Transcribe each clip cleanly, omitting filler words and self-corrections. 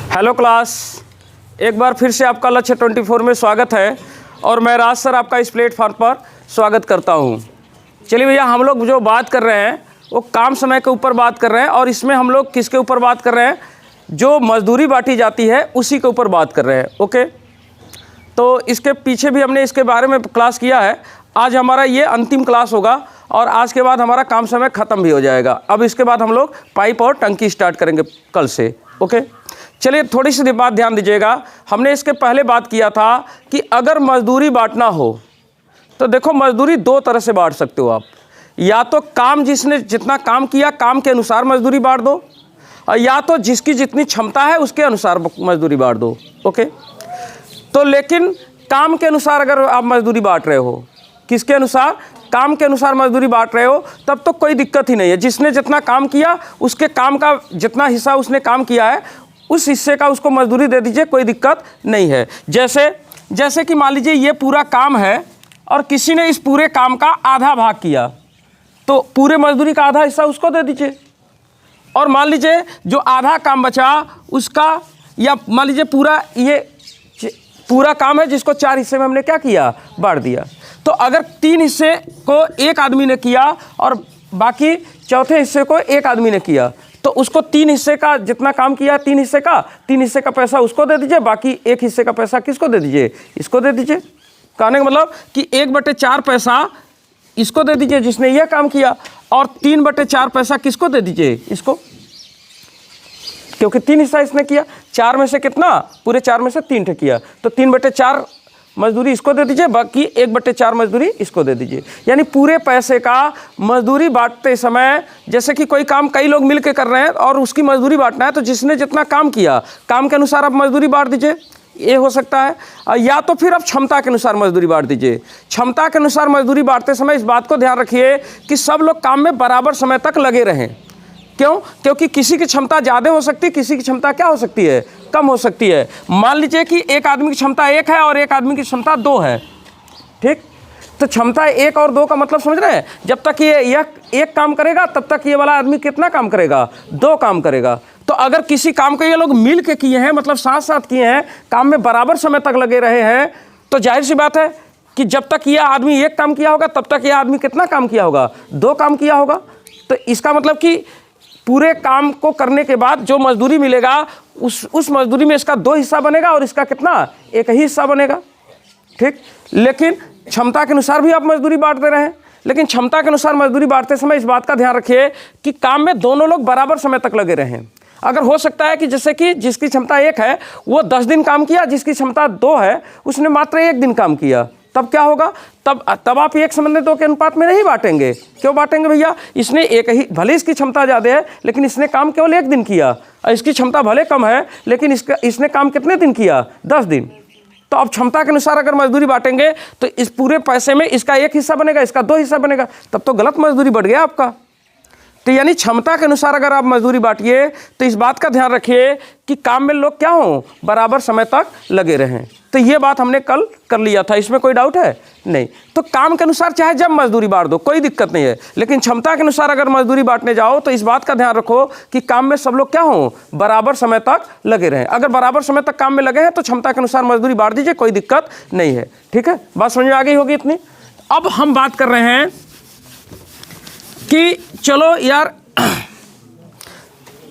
Hello class, एक बार फिर से आपका लक्ष्य 24 में स्वागत है और मैं राज सर आपका इस प्लेटफॉर्म पर स्वागत करता हूं। चलिए भैया, हम लोग जो बात कर रहे हैं वो काम समय के ऊपर बात कर रहे हैं और इसमें हम लोग किसके ऊपर बात कर रहे हैं? जो मजदूरी बांटी जाती है उसी के ऊपर बात कर रहे हैं। ओके, तो इसके पीछे भी हमने इसके बारे में क्लास किया है। आज हमारा ये अंतिम क्लास होगा और आज के बाद हमारा काम समय ख़त्म भी हो जाएगा। अब इसके बाद हम लोग पाइप और टंकी स्टार्ट करेंगे कल से। ओके, चलिए थोड़ी सी बात ध्यान दीजिएगा। हमने इसके पहले बात किया था कि अगर मजदूरी बांटना हो तो देखो, मजदूरी दो तरह से बांट सकते हो आप। या तो काम जिसने जितना काम किया काम के अनुसार मजदूरी बांट दो, और या तो जिसकी जितनी क्षमता है उसके अनुसार मजदूरी बांट दो। ओके, तो लेकिन काम के अनुसार अगर आप मजदूरी बांट रहे हो, किसके अनुसार? काम के अनुसार मजदूरी बांट रहे हो, तब तो कोई दिक्कत ही नहीं है। जिसने जितना काम किया उसके काम का जितना हिस्सा उसने काम किया है उस हिस्से का उसको मजदूरी दे दीजिए, कोई दिक्कत नहीं है। जैसे कि मान लीजिए ये पूरा काम है और किसी ने इस पूरे काम का आधा भाग किया, तो पूरे मजदूरी का आधा हिस्सा उसको दे दीजिए। और मान लीजिए जो आधा काम बचा उसका, या मान लीजिए पूरा काम है जिसको 4 हिस्से में हमने क्या किया, बांट दिया। तो अगर 3 हिस्से को एक आदमी ने किया और बाकी चौथे हिस्से को एक आदमी ने किया, तो उसको 3 हिस्से का जितना काम किया 3 हिस्से का पैसा उसको दे दीजिए, बाकी 1 हिस्से का पैसा किसको दे दीजिए? इसको दे दीजिए। कहने का मतलब कि 1/4 पैसा इसको दे दीजिए जिसने यह काम किया, और 3/4 पैसा किसको दे दीजिए? इसको, क्योंकि 3 हिस्सा इसने किया। 4 में से कितना? पूरे 4 में से 3 ठे किया, तो 3/4 मजदूरी इसको दे दीजिए, बाकी 1/4 मजदूरी इसको दे दीजिए। यानी पूरे पैसे का मजदूरी बांटते समय, जैसे कि कोई काम कई लोग मिलकर कर रहे हैं और उसकी मजदूरी बांटना है, तो जिसने जितना काम किया काम के अनुसार आप मजदूरी बांट दीजिए, ये हो सकता है। या तो फिर आप क्षमता के अनुसार मजदूरी बांट दीजिए। क्षमता के अनुसार मजदूरी बांटते समय इस बात को ध्यान रखिए कि सब लोग काम में बराबर समय तक लगे रहें। क्यों? क्योंकि किसी की क्षमता ज़्यादा हो सकती है, किसी की क्षमता क्या हो सकती है, कम हो सकती है। मान लीजिए कि एक आदमी की क्षमता 1 है और एक आदमी की क्षमता 2 है, ठीक? तो क्षमता 1 और 2 का मतलब समझ रहे हैं? जब तक ये एक काम करेगा तब तक ये वाला आदमी कितना काम करेगा? 2 काम करेगा। तो अगर किसी काम को ये लोग मिल के किए हैं, मतलब साथ साथ किए हैं, काम में बराबर समय तक लगे रहे हैं, तो जाहिर सी बात है कि जब तक यह आदमी 1 काम किया होगा तब तक यह आदमी कितना काम किया होगा? 2 काम किया होगा। तो इसका मतलब कि पूरे काम को करने के बाद जो मजदूरी मिलेगा उस मजदूरी में इसका 2 हिस्सा बनेगा और इसका कितना? 1 ही हिस्सा बनेगा, ठीक? लेकिन क्षमता के अनुसार भी आप मजदूरी बांटते रहें, लेकिन क्षमता के अनुसार मजदूरी बांटते समय इस बात का ध्यान रखिए कि काम में दोनों लोग बराबर समय तक लगे रहें। अगर हो सकता है कि जैसे कि जिसकी क्षमता 1 है वो 10 दिन काम किया, जिसकी क्षमता 2 है उसने मात्र 1 दिन काम किया, तब क्या होगा? तब आप 1:2 के अनुपात में नहीं बांटेंगे। क्यों बांटेंगे भैया? इसने एक ही, भले इसकी क्षमता ज़्यादा है लेकिन इसने काम केवल 1 दिन किया, और इसकी क्षमता भले कम है लेकिन इसने काम कितने दिन किया? 10 दिन। तो अब क्षमता के अनुसार अगर मजदूरी बांटेंगे तो इस पूरे पैसे में इसका 1 हिस्सा बनेगा, इसका 2 हिस्सा बनेगा, तब तो गलत मजदूरी बढ़ गया आपका। तो यानी क्षमता के अनुसार अगर आप मजदूरी बांटिए तो इस बात का ध्यान रखिए कि काम में लोग क्या हों, बराबर समय तक लगे रहें। तो ये बात हमने कल कर लिया था, इसमें कोई डाउट है नहीं। तो काम के अनुसार चाहे जब मजदूरी बांट दो, कोई दिक्कत नहीं है, लेकिन क्षमता के अनुसार अगर मजदूरी बांटने जाओ तो इस बात का ध्यान रखो कि काम में सब लोग क्या हों, बराबर समय तक लगे रहें। अगर बराबर समय तक काम में लगे हैं तो क्षमता के अनुसार मजदूरी बांट दीजिए, कोई दिक्कत नहीं है, ठीक है? बात समझ में आ गई होगी इतनी। अब हम बात कर रहे हैं कि चलो यार,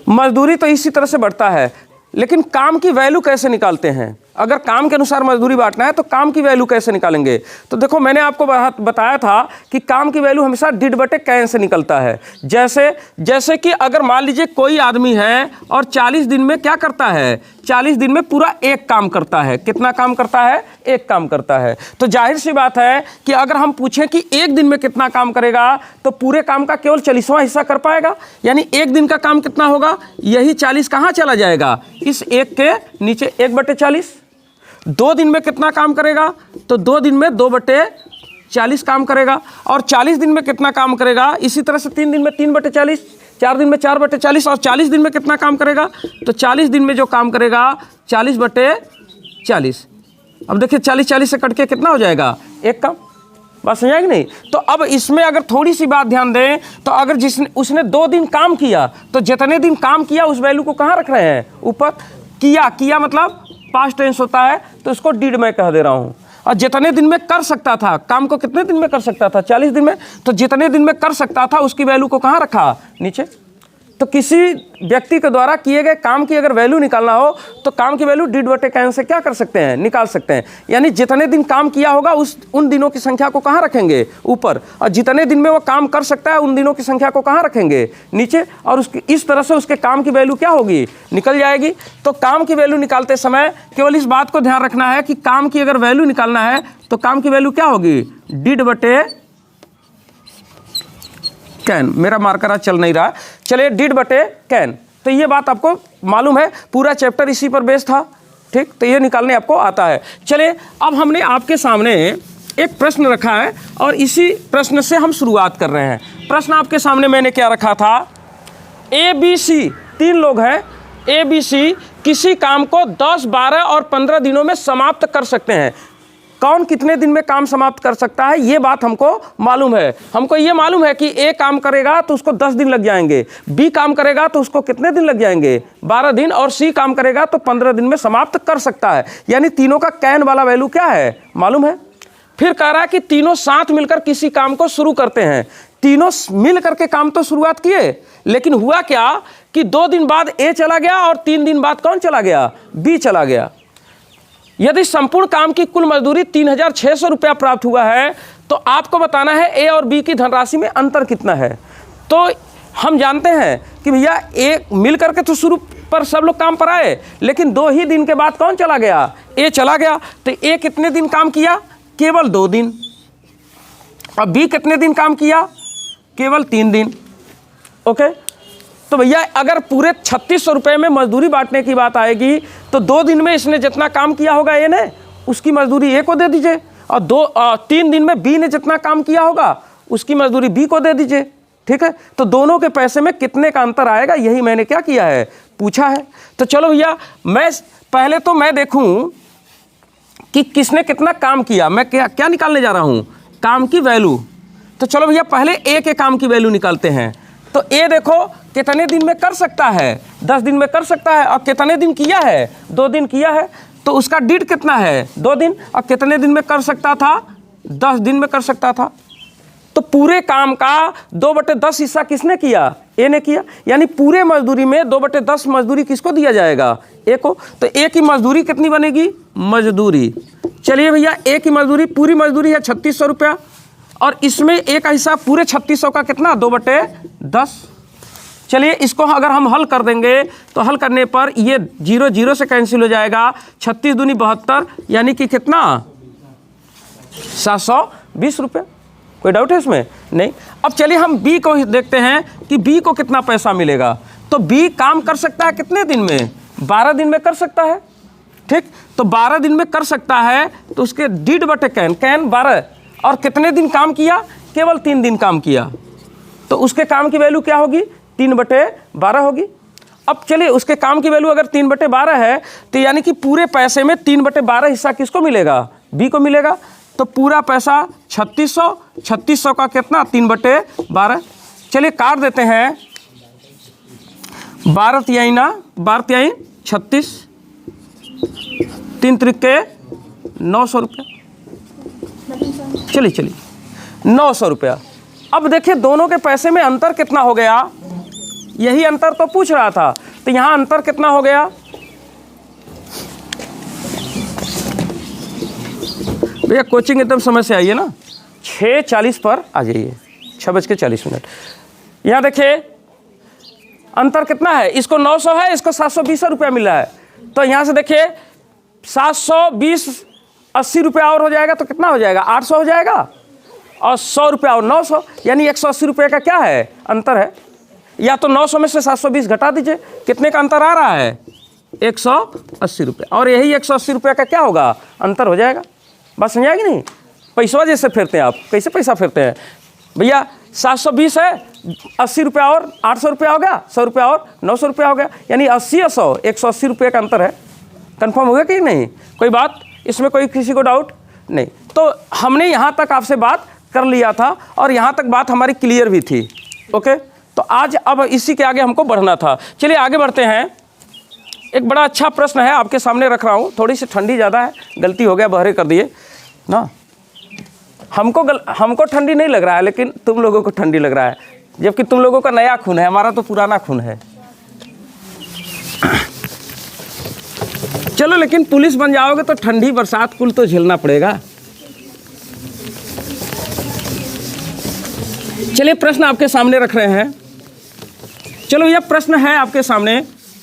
मजदूरी तो इसी तरह से बढ़ता है, लेकिन काम की वैल्यू कैसे निकालते हैं? अगर काम के अनुसार मजदूरी बांटना है तो काम की वैल्यू कैसे निकालेंगे? तो देखो, मैंने आपको बताया था कि काम की वैल्यू हमेशा डिड/कैन से निकलता है। जैसे कि अगर मान लीजिए कोई आदमी है और 40 दिन में क्या करता है? 40 दिन में पूरा 1 काम करता है। कितना काम करता है? 1 काम करता है। तो जाहिर सी बात है कि अगर हम पूछें कि 1 दिन में कितना काम करेगा तो पूरे काम का केवल 40वां हिस्सा कर पाएगा। यानी 1 दिन का काम कितना होगा? यही 40 कहाँ चला जाएगा? इस 1 के नीचे 1/40। 2 दिन में कितना काम करेगा? तो 2 दिन में 2/40 काम करेगा। और 40 दिन में कितना काम करेगा? इसी तरह से 3 दिन में 3/40, 4 दिन में 4/40, और 40 दिन में कितना काम करेगा? तो 40 दिन में जो काम करेगा 40/40। अब देखिए 40 से कट के कितना हो जाएगा? 1 काम। बात समझ आएगी नहीं? तो अब इसमें अगर थोड़ी सी बात ध्यान दें तो अगर उसने 2 दिन काम किया तो जितने दिन काम किया उस वैल्यू को कहाँ रख रहे हैं? ऊपर। किया मतलब पास्ट टेंस होता है, तो इसको डिड मैं कह दे रहा हूँ। और जितने दिन में कर सकता था, काम को कितने दिन में कर सकता था, 40 दिन में, तो जितने दिन में कर सकता था उसकी वैल्यू को कहाँ रखा, नीचे। तो किसी व्यक्ति के द्वारा किए गए काम की अगर वैल्यू निकालना हो तो काम की वैल्यू डिड बटे कैन से क्या कर सकते हैं, निकाल सकते हैं। यानी जितने दिन काम किया होगा उन दिनों की संख्या को कहाँ रखेंगे, ऊपर, और जितने दिन में वो काम कर सकता है उन दिनों की संख्या को कहाँ रखेंगे, नीचे। और उसकी इस तरह से उसके काम की वैल्यू क्या होगी, निकल जाएगी। तो काम की वैल्यू निकालते समय केवल इस बात को ध्यान रखना है कि काम की अगर वैल्यू निकालना है तो काम की वैल्यू क्या होगी, डिड बटे कैन। मेरा मार्कर आज चल नहीं रहा, चलिए डिड बटे कैन। तो ये बात आपको मालूम है, पूरा चैप्टर इसी पर बेस्ड था, ठीक। तो ये निकालने आपको आता है। चलिए अब हमने आपके सामने एक प्रश्न रखा है और इसी प्रश्न से हम शुरुआत कर रहे हैं। प्रश्न आपके सामने मैंने क्या रखा था, ABC 3 लोग हैं, ABC किसी काम को 10, 12 और 15 दिनों में समाप्त कर सकते हैं। कौन कितने दिन में काम समाप्त कर सकता है, ये बात हमको मालूम है। हमको ये मालूम है कि A काम करेगा तो उसको 10 दिन लग जाएंगे, B काम करेगा तो उसको कितने दिन लग जाएंगे, 12 दिन, और C काम करेगा तो 15 दिन में समाप्त कर सकता है। यानी तीनों का कैन वाला वैल्यू क्या है, मालूम है। फिर कह रहा है कि तीनों साथ मिलकर किसी काम को शुरू करते हैं। तीनों मिल करके काम तो शुरुआत किए, लेकिन हुआ क्या कि 2 दिन बाद A चला गया और 3 दिन बाद कौन चला गया, B चला गया। यदि संपूर्ण काम की कुल मजदूरी 3600 रुपया प्राप्त हुआ है तो आपको बताना है A और B की धनराशि में अंतर कितना है। तो हम जानते हैं कि भैया A मिल करके तो शुरू पर सब लोग काम पर आए, लेकिन 2 ही दिन के बाद कौन चला गया, A चला गया। तो A कितने दिन काम किया, केवल 2 दिन। और B कितने दिन काम किया, केवल 3 दिन। ओके, तो भैया अगर पूरे 3600 रुपये में मजदूरी बांटने की बात आएगी तो 2 दिन में इसने जितना काम किया होगा A ने, उसकी मजदूरी A को दे दीजिए, और 3 दिन में B ने जितना काम किया होगा उसकी मजदूरी B को दे दीजिए, ठीक है। तो दोनों के पैसे में कितने का अंतर आएगा, यही मैंने क्या किया है, पूछा है। तो चलो भैया पहले तो मैं देखूं कि किसने कितना काम किया। मैं क्या निकालने जा रहा हूं, काम की वैल्यू। तो चलो भैया पहले A के काम की वैल्यू निकालते हैं। तो A देखो कितने दिन में कर सकता है, 10 दिन में कर सकता है, और कितने दिन किया है, 2 दिन किया है। तो उसका डिड कितना है, 2 दिन, और कितने दिन में कर सकता था, 10 दिन में कर सकता था। तो पूरे काम का 2/10 हिस्सा किसने किया, A ने किया। यानी पूरे मजदूरी में 2/10 मजदूरी किसको दिया जाएगा, A को। तो A की मजदूरी कितनी बनेगी, मजदूरी। चलिए भैया A की मजदूरी, पूरी मजदूरी है 3600 रुपया, और इसमें A का हिस्सा पूरे 3600 का कितना, 2/10। चलिए इसको अगर हम हल कर देंगे तो हल करने पर ये 0 0 से कैंसिल हो जाएगा, 36 दूनी 72, यानी कि कितना, 720 रुपये। कोई डाउट है इसमें, नहीं। अब चलिए हम B को देखते हैं कि B को कितना पैसा मिलेगा। तो B काम कर सकता है कितने दिन में, 12 दिन में कर सकता है, ठीक। तो 12 दिन में कर सकता है तो उसके डिड बटे कैन, कैन 12, और कितने दिन काम किया, केवल 3 दिन काम किया। तो उसके काम की वैल्यू क्या होगी, 3/12 होगी। अब चलिए उसके काम की वैल्यू अगर 3/12 है तो यानी कि पूरे पैसे में 3/12 हिस्सा किसको मिलेगा, B को मिलेगा। तो पूरा पैसा 3600 का कितना, 3/12। चलिए काट देते हैं, 12 तिहाई 36, 3 त्रिक के 900 रुपये। चलिए 900 रुपया। अब देखिए दोनों के पैसे में अंतर कितना हो गया, यही अंतर तो पूछ रहा था। तो यहाँ अंतर कितना हो गया, भैया कोचिंग एकदम समय से आइए ना, 6:40 पर आ जाइए, 6:40। यहाँ देखिए अंतर कितना है, इसको 900 है, इसको 720 रुपया मिला है। तो यहाँ से देखिए 720 80 रुपया और हो जाएगा तो कितना हो जाएगा, 800 हो जाएगा, और 100 रुपया और 900, यानी 180 रुपये का क्या है, अंतर है। या तो 900 में से 720 घटा दीजिए, कितने का अंतर आ रहा है, 180 रुपये। और यही 180 रुपये का क्या होगा, अंतर हो जाएगा। बात समझ आएगी नहीं, पैसा जैसे फिरते हैं आप, कैसे पैसा फिरते हैं भैया, 720 है, 80 रुपया और 800 रुपया हो गया, 100 रुपया और 900 रुपया हो गया, यानी 80 और 100, 180 रुपये का अंतर है। कंफर्म हो गया कि नहीं, कोई बात इसमें, कोई किसी को डाउट नहीं। तो हमने यहाँ तक आपसे बात कर लिया था और यहाँ तक बात हमारी क्लियर भी थी, ओके। तो आज अब इसी के आगे हमको बढ़ना था। चलिए आगे बढ़ते हैं। एक बड़ा अच्छा प्रश्न है आपके सामने रख रहा हूँ। थोड़ी सी ठंडी ज़्यादा है, गलती हो गया, बहरे कर दिए ना। हमको ठंडी नहीं लग रहा है, लेकिन तुम लोगों को ठंडी लग रहा है, जबकि तुम लोगों का नया खून है, हमारा तो पुराना खून है। चलो, लेकिन पुलिस बन जाओगे तो ठंडी बरसात कुल तो झेलना पड़ेगा। चलिए, प्रश्न आपके सामने रख रहे हैं। चलो, यह प्रश्न है आपके सामने।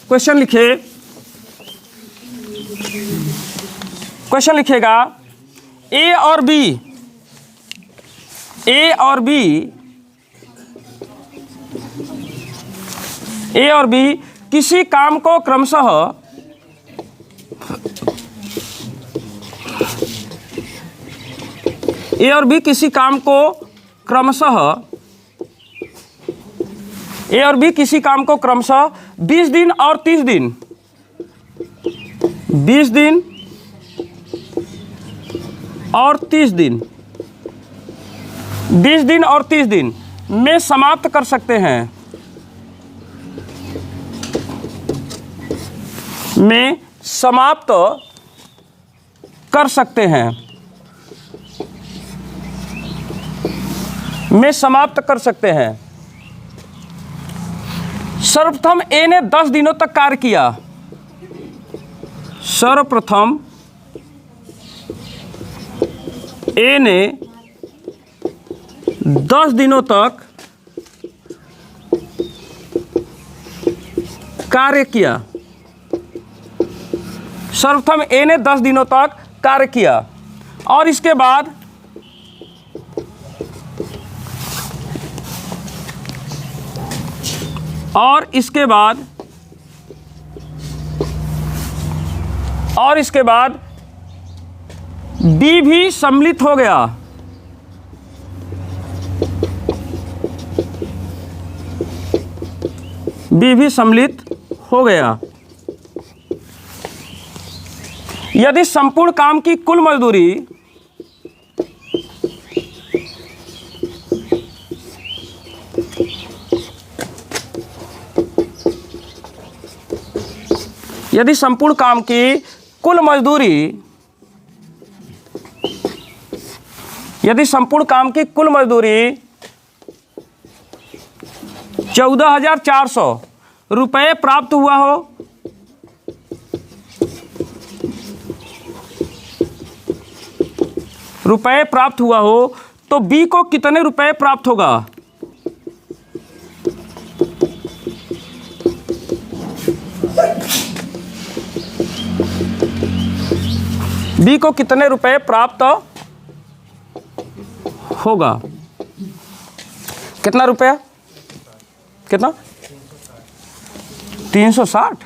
क्वेश्चन लिखिए। क्वेश्चन लिखिएगा, ए और बी किसी काम को क्रमशः किसी काम को क्रमशः 20 दिन और 30 दिन 20 दिन और 30 दिन 20 दिन और 30 दिन में समाप्त कर सकते हैं। में समाप्त कर सकते हैं। में समाप्त कर सकते हैं। सर्वप्रथम ए ने 10 दिनों तक कार्य किया। सर्वप्रथम ए ने 10 दिनों तक कार्य किया। सर्वप्रथम ए ने 10 दिनों तक कार्य किया और इसके बाद बी भी सम्मिलित हो गया। बी भी सम्मिलित हो गया। यदि संपूर्ण काम की कुल मजदूरी यदि संपूर्ण काम की कुल मजदूरी 14,400 रुपये प्राप्त हुआ हो, तो बी को कितने रुपए प्राप्त होगा? बी को कितने रुपए प्राप्त होगा? कितना रुपया? कितना? 360।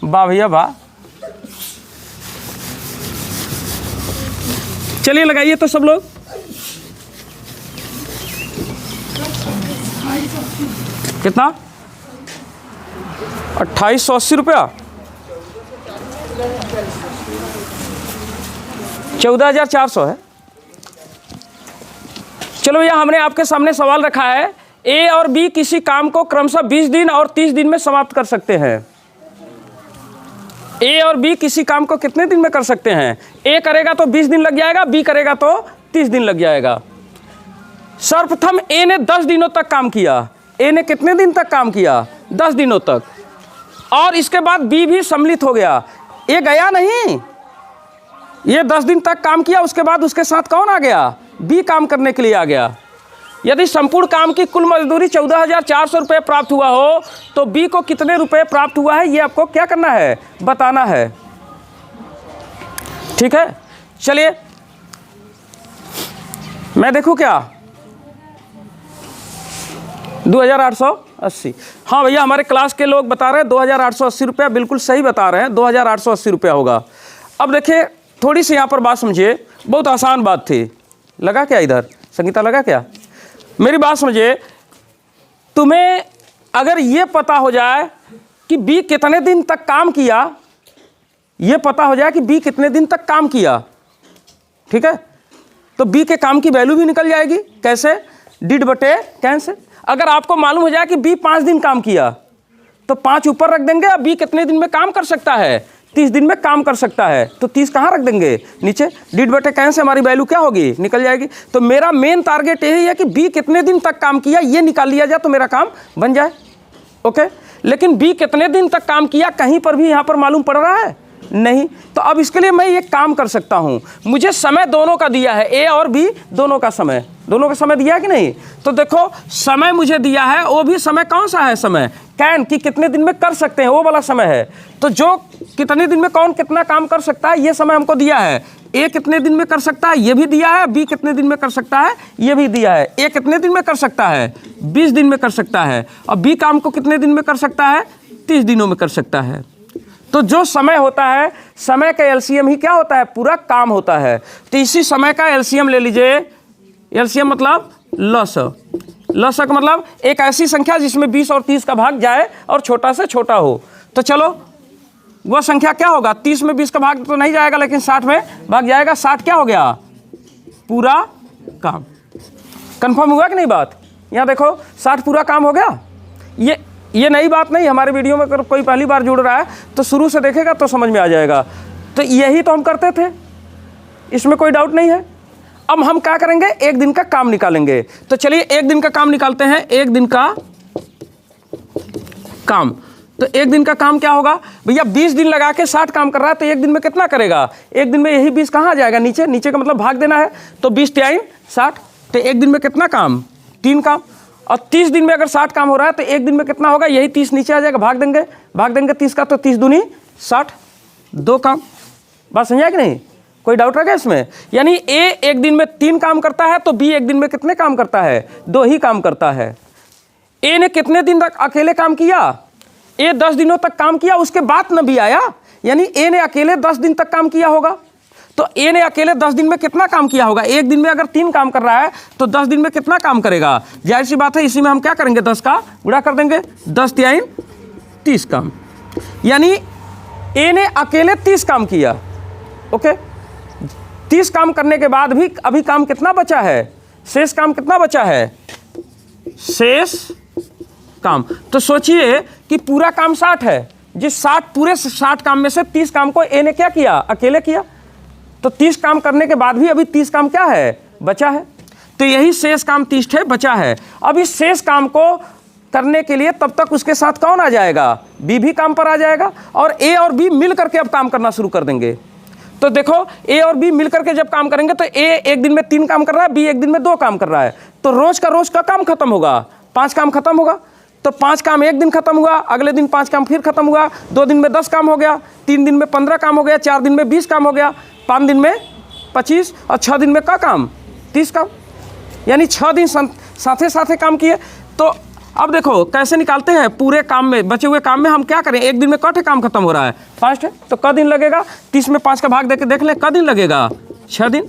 वाह भैया वाह। चलिए लगाइए तो सब लोग। कितना? 2880 रुपया। 14,400 है। चलो भैया, हमने आपके सामने सवाल रखा है, ए और बी किसी काम को क्रमशः 20 दिन और 30 दिन में समाप्त कर सकते हैं। ए और बी किसी काम को कितने दिन में कर सकते हैं? ए करेगा तो 20 दिन लग जाएगा, बी करेगा तो 30 दिन लग जाएगा। सर्वप्रथम ए ने 10 दिनों तक काम किया। ए ने कितने दिन तक काम किया? 10 दिनों तक। और इसके बाद बी भी सम्मिलित हो गया। ए गया नहीं, ये 10 दिन तक काम किया, उसके बाद उसके साथ कौन आ गया? बी काम करने के लिए आ गया। यदि संपूर्ण काम की कुल मजदूरी 14,400 रुपये प्राप्त हुआ हो, तो बी को कितने रुपए प्राप्त हुआ है, ये आपको क्या करना है? बताना है। ठीक है, चलिए मैं देखूं क्या? 2,880। हाँ भैया, हमारे क्लास के लोग बता रहे हैं 2,880 रुपया, बिल्कुल सही बता रहे हैं, 2,880 रुपया होगा। अब देखिए, थोड़ी सी यहाँ पर बात समझिए, बहुत आसान बात थी। लगा क्या इधर? संगीता लगा क्या? मेरी बात समझिए, तुम्हें अगर ये पता हो जाए कि बी कितने दिन तक काम किया, ये पता हो जाए कि बी कितने दिन तक काम किया, ठीक है, तो बी के काम की वैल्यू भी निकल जाएगी। कैसे? डिड बटे कैन से। अगर आपको मालूम हो जाए कि बी 5 दिन काम किया, तो 5 ऊपर रख देंगे। अब बी कितने दिन में काम कर सकता है? 30 दिन में काम कर सकता है। तो 30 कहाँ रख देंगे? नीचे। DD/Can से हमारी वैल्यू क्या होगी? निकल जाएगी। तो मेरा मेन टारगेट यही है कि बी कितने दिन तक काम किया ये निकाल लिया जाए तो मेरा काम बन जाए। ओके, लेकिन बी कितने दिन तक काम किया कहीं पर भी यहाँ पर मालूम पड़ रहा है? नहीं। तो अब इसके लिए मैं ये काम कर सकता हूँ, मुझे समय दोनों का दिया है, ए और बी दोनों का समय दिया है कि नहीं? तो देखो समय मुझे दिया है, वो भी समय कौन सा है? समय कैन, कि कितने दिन में कर सकते हैं वो वाला समय है। तो जो कितने दिन में कौन कितना काम कर सकता है ये समय हमको दिया है। ए कितने दिन में कर सकता है ये भी दिया है, बी कितने दिन में कर सकता है ये भी दिया है। ए कितने दिन में कर सकता है? 20 दिन में कर सकता है। और बी काम को कितने दिन में कर सकता है? 30 दिनों में कर सकता है। तो जो समय होता है, समय का एलसीएम ही क्या होता है? पूरा काम होता है। तो इसी समय का एलसीएम ले लीजिए। एलसीएम मतलब लसक मतलब एक ऐसी संख्या जिसमें 20 और 30 का भाग जाए और छोटा से छोटा हो। तो चलो वह संख्या क्या होगा? 30 में 20 का भाग तो नहीं जाएगा, लेकिन 60 में भाग जाएगा। 60 क्या हो गया? पूरा काम। कंफर्म हुआ कि नहीं बात? यहाँ देखो 60 पूरा काम हो गया। ये नई बात नहीं, हमारे वीडियो में अगर कोई पहली बार जुड़ रहा है तो शुरू से देखेगा तो समझ में आ जाएगा। तो यही तो हम करते थे, इसमें कोई डाउट नहीं है। अब हम क्या करेंगे? एक दिन का काम निकालेंगे। तो चलिए एक दिन का काम निकालते हैं। एक दिन का काम, तो एक दिन का काम क्या होगा भैया? 20 दिन लगा के 60 काम कर रहा है तो एक दिन में कितना करेगा? एक दिन में यही 20 कहाँ आ जाएगा? नीचे का मतलब भाग देना है। तो 20 × 60, तो एक दिन में कितना काम? 3 काम। और 30 दिन में अगर 60 काम हो रहा है तो एक दिन में कितना होगा? यही 30 नीचे आ जाएगा, भाग देंगे 30 का, तो 30 दूनी 60, 2 काम। बात समझा कि नहीं? कोई डाउट रह गया इसमें? यानी ए एक दिन में 3 काम करता है तो बी एक दिन में कितने काम करता है? 2 ही काम करता है। ए ने कितने दिन तक अकेले काम किया? ए 10 दिनों तक काम किया, उसके बाद न बी आया, यानी ए ने अकेले 10 दिन तक काम किया होगा। तो ए ने अकेले 10 दिन में कितना काम किया होगा? एक दिन में अगर 3 काम कर रहा है तो 10 दिन में कितना काम करेगा? जाहिर सी बात है इसी में हम क्या करेंगे? 10 का गुणा कर देंगे। 10 × 3 30 काम, यानी ए ने अकेले 30 काम किया। ओके, 30 काम करने के बाद भी अभी काम कितना बचा है? शेष काम कितना बचा है? शेष काम। तो सोचिए कि पूरा काम 60 है, जिस 60 पूरे 60 काम में से 30 काम को ए ने क्या किया? अकेले किया। तो 30 काम करने के बाद भी अभी 30 काम क्या है? बचा है। तो यही शेष काम 30 है बचा है। अब इस शेष काम को करने के लिए तब तक उसके साथ कौन आ जाएगा? बी भी काम पर आ जाएगा और ए और बी मिल करके अब काम करना शुरू कर देंगे। तो देखो ए और बी मिल करके जब काम करेंगे तो ए एक दिन में 3 काम कर रहा है, बी एक दिन में 2 काम कर रहा है। तो रोज का काम खत्म होगा, 5 काम खत्म होगा। तो 5 काम एक दिन खत्म हुआ, अगले दिन 5 काम फिर खत्म हुआ, 2 दिन में 10 काम हो गया, 3 दिन में 15 काम हो गया, 4 दिन में 20 काम हो गया, 5 दिन में 25 और 6 दिन में क्या काम? 30 काम। यानी 6 दिन साथे काम किए। तो अब देखो कैसे निकालते हैं? पूरे काम में, बचे हुए काम में हम क्या करें? एक दिन में कौन काम खत्म हो रहा है? 5 है। तो क दिन लगेगा? 30 में 5 का भाग देके देख लें, क दिन लगेगा? 6 दिन।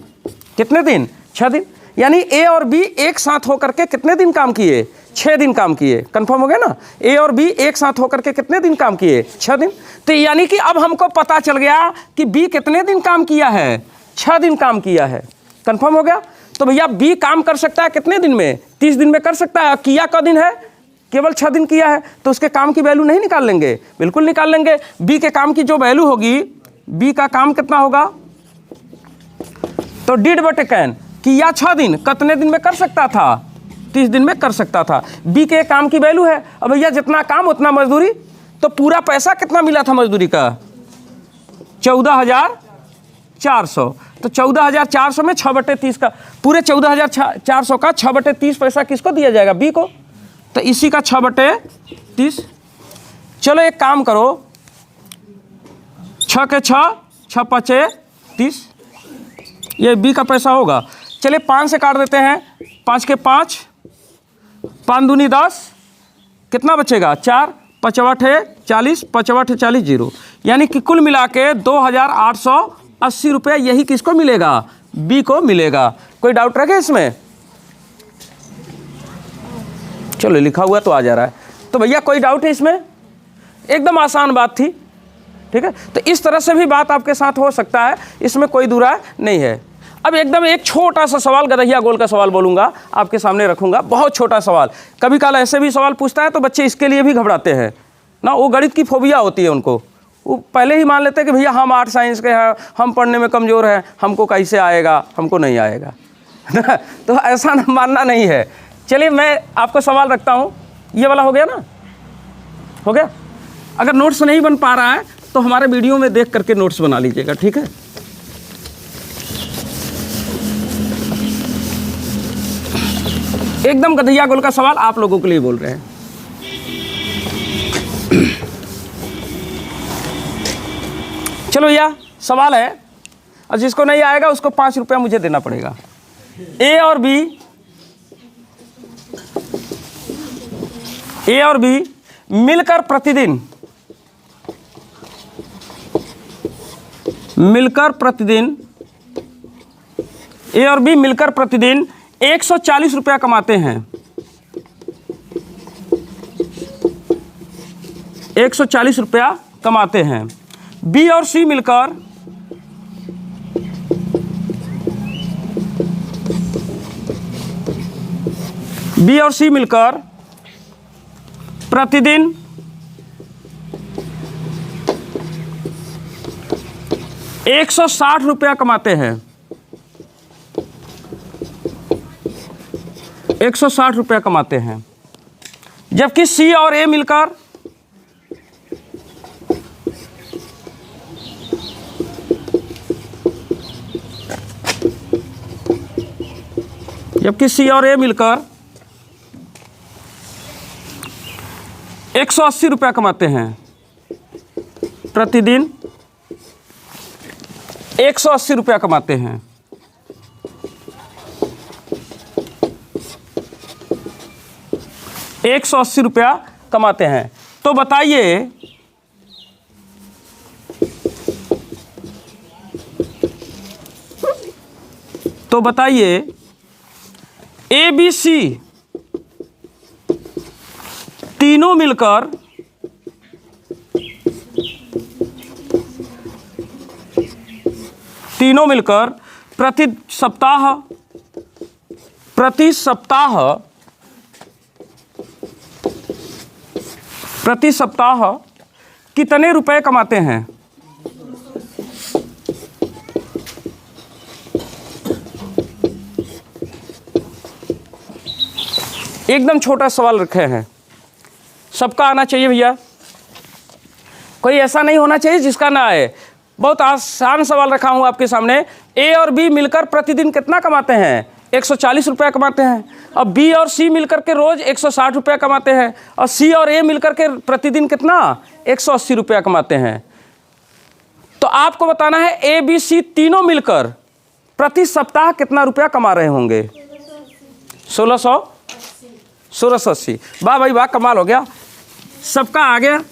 कितने दिन? 6 दिन। यानी ए और बी एक साथ होकर के कितने दिन काम किए? 6 दिन काम किए। कंफर्म हो गया ना? ए और बी एक साथ होकर के कितने दिन काम किए? 6 दिन। तो यानी कि अब हमको पता चल गया कि बी कितने दिन काम किया है? 6 दिन काम किया है। कंफर्म हो गया? तो भैया बी काम कर सकता है कितने दिन में? 30 दिन में कर सकता है। किया क दिन है? केवल 6 दिन किया है। तो उसके काम की वैल्यू नहीं निकाल लेंगे? बिल्कुल निकाल लेंगे। बी के काम की जो वैल्यू होगी, बी का काम कितना होगा? तो DD/Can किया 6 दिन, कितने दिन में कर सकता था? 30 दिन में कर सकता था। बी के काम की वैल्यू है। अब भैया जितना काम उतना मजदूरी। तो पूरा पैसा कितना मिला था मजदूरी का? 14,400। तो 14,400 में 6/30 का, पूरे 14,400 का 6/30 पैसा किसको दिया जाएगा? बी को। तो इसी का 6/30। चलो एक काम करो, 6 के 6, 6 × 30, ये बी का पैसा होगा। चलिए 5 से काट देते हैं। 5 के 5, 5 दूनी 10, कितना बचेगा? 4, 5 × 40, 5 × 40 0। यानी कि कुल मिला के 2,880 रुपये यही किसको मिलेगा? बी को मिलेगा। कोई डाउट रखे इसमें? चलो लिखा हुआ तो आ जा रहा है। तो भैया कोई डाउट है इसमें? एकदम आसान बात थी। ठीक है, तो इस तरह से भी बात आपके साथ हो सकता है, इसमें कोई दुराय नहीं है। अब एकदम एक छोटा सा सवाल, गदहिया गोल का सवाल बोलूँगा, आपके सामने रखूँगा। बहुत छोटा सवाल। कभी काल ऐसे भी सवाल पूछता है तो बच्चे इसके लिए भी घबराते हैं। ना, वो गणित की फोबिया होती है उनको। वो पहले ही मान लेते हैं कि भैया हम आर्ट साइंस के हैं, हम पढ़ने में कमज़ोर हैं, हमको कैसे आएगा, हमको नहीं आएगा ना। तो ऐसा ना मानना नहीं है। चलिए मैं आपको सवाल रखता हूँ, ये वाला हो गया ना, हो गया। अगर नोट्स नहीं बन पा रहा है तो हमारे वीडियो में देख करके नोट्स बना लीजिएगा, ठीक है। एकदम गधैया गोल का सवाल आप लोगों के लिए बोल रहे हैं। चलो भैया सवाल है, और जिसको नहीं आएगा उसको 5 रुपया मुझे देना पड़ेगा। ए और बी मिलकर प्रतिदिन ए और बी मिलकर प्रतिदिन 140 रुपया कमाते हैं। 140 रुपया कमाते हैं। बी और सी मिलकर प्रतिदिन 160 रुपया कमाते हैं। 160 रुपया कमाते हैं। जबकि सी और ए मिलकर जबकि सी और ए मिलकर 180 रुपया कमाते हैं। प्रतिदिन 180 रुपया कमाते हैं। ₹180 कमाते हैं। तो बताइए ए बी सी तीनों मिलकर प्रति सप्ताह कितने रुपए कमाते हैं? एकदम छोटा सवाल रखे हैं, सबका आना चाहिए भैया, कोई ऐसा नहीं होना चाहिए जिसका ना आए। बहुत आसान सवाल रखा हूँ आपके सामने। ए और बी मिलकर प्रतिदिन कितना कमाते हैं? 140 रुपया कमाते हैं। अब बी और सी मिलकर के रोज़ 160 रुपया कमाते हैं। और सी और ए मिलकर के प्रतिदिन कितना? 180 रुपया कमाते हैं। तो आपको बताना है ए बी सी तीनों मिलकर प्रति सप्ताह कितना रुपया कमा रहे होंगे? 1680। वाह भाई वाह, कमाल हो गया, सबका आ गया।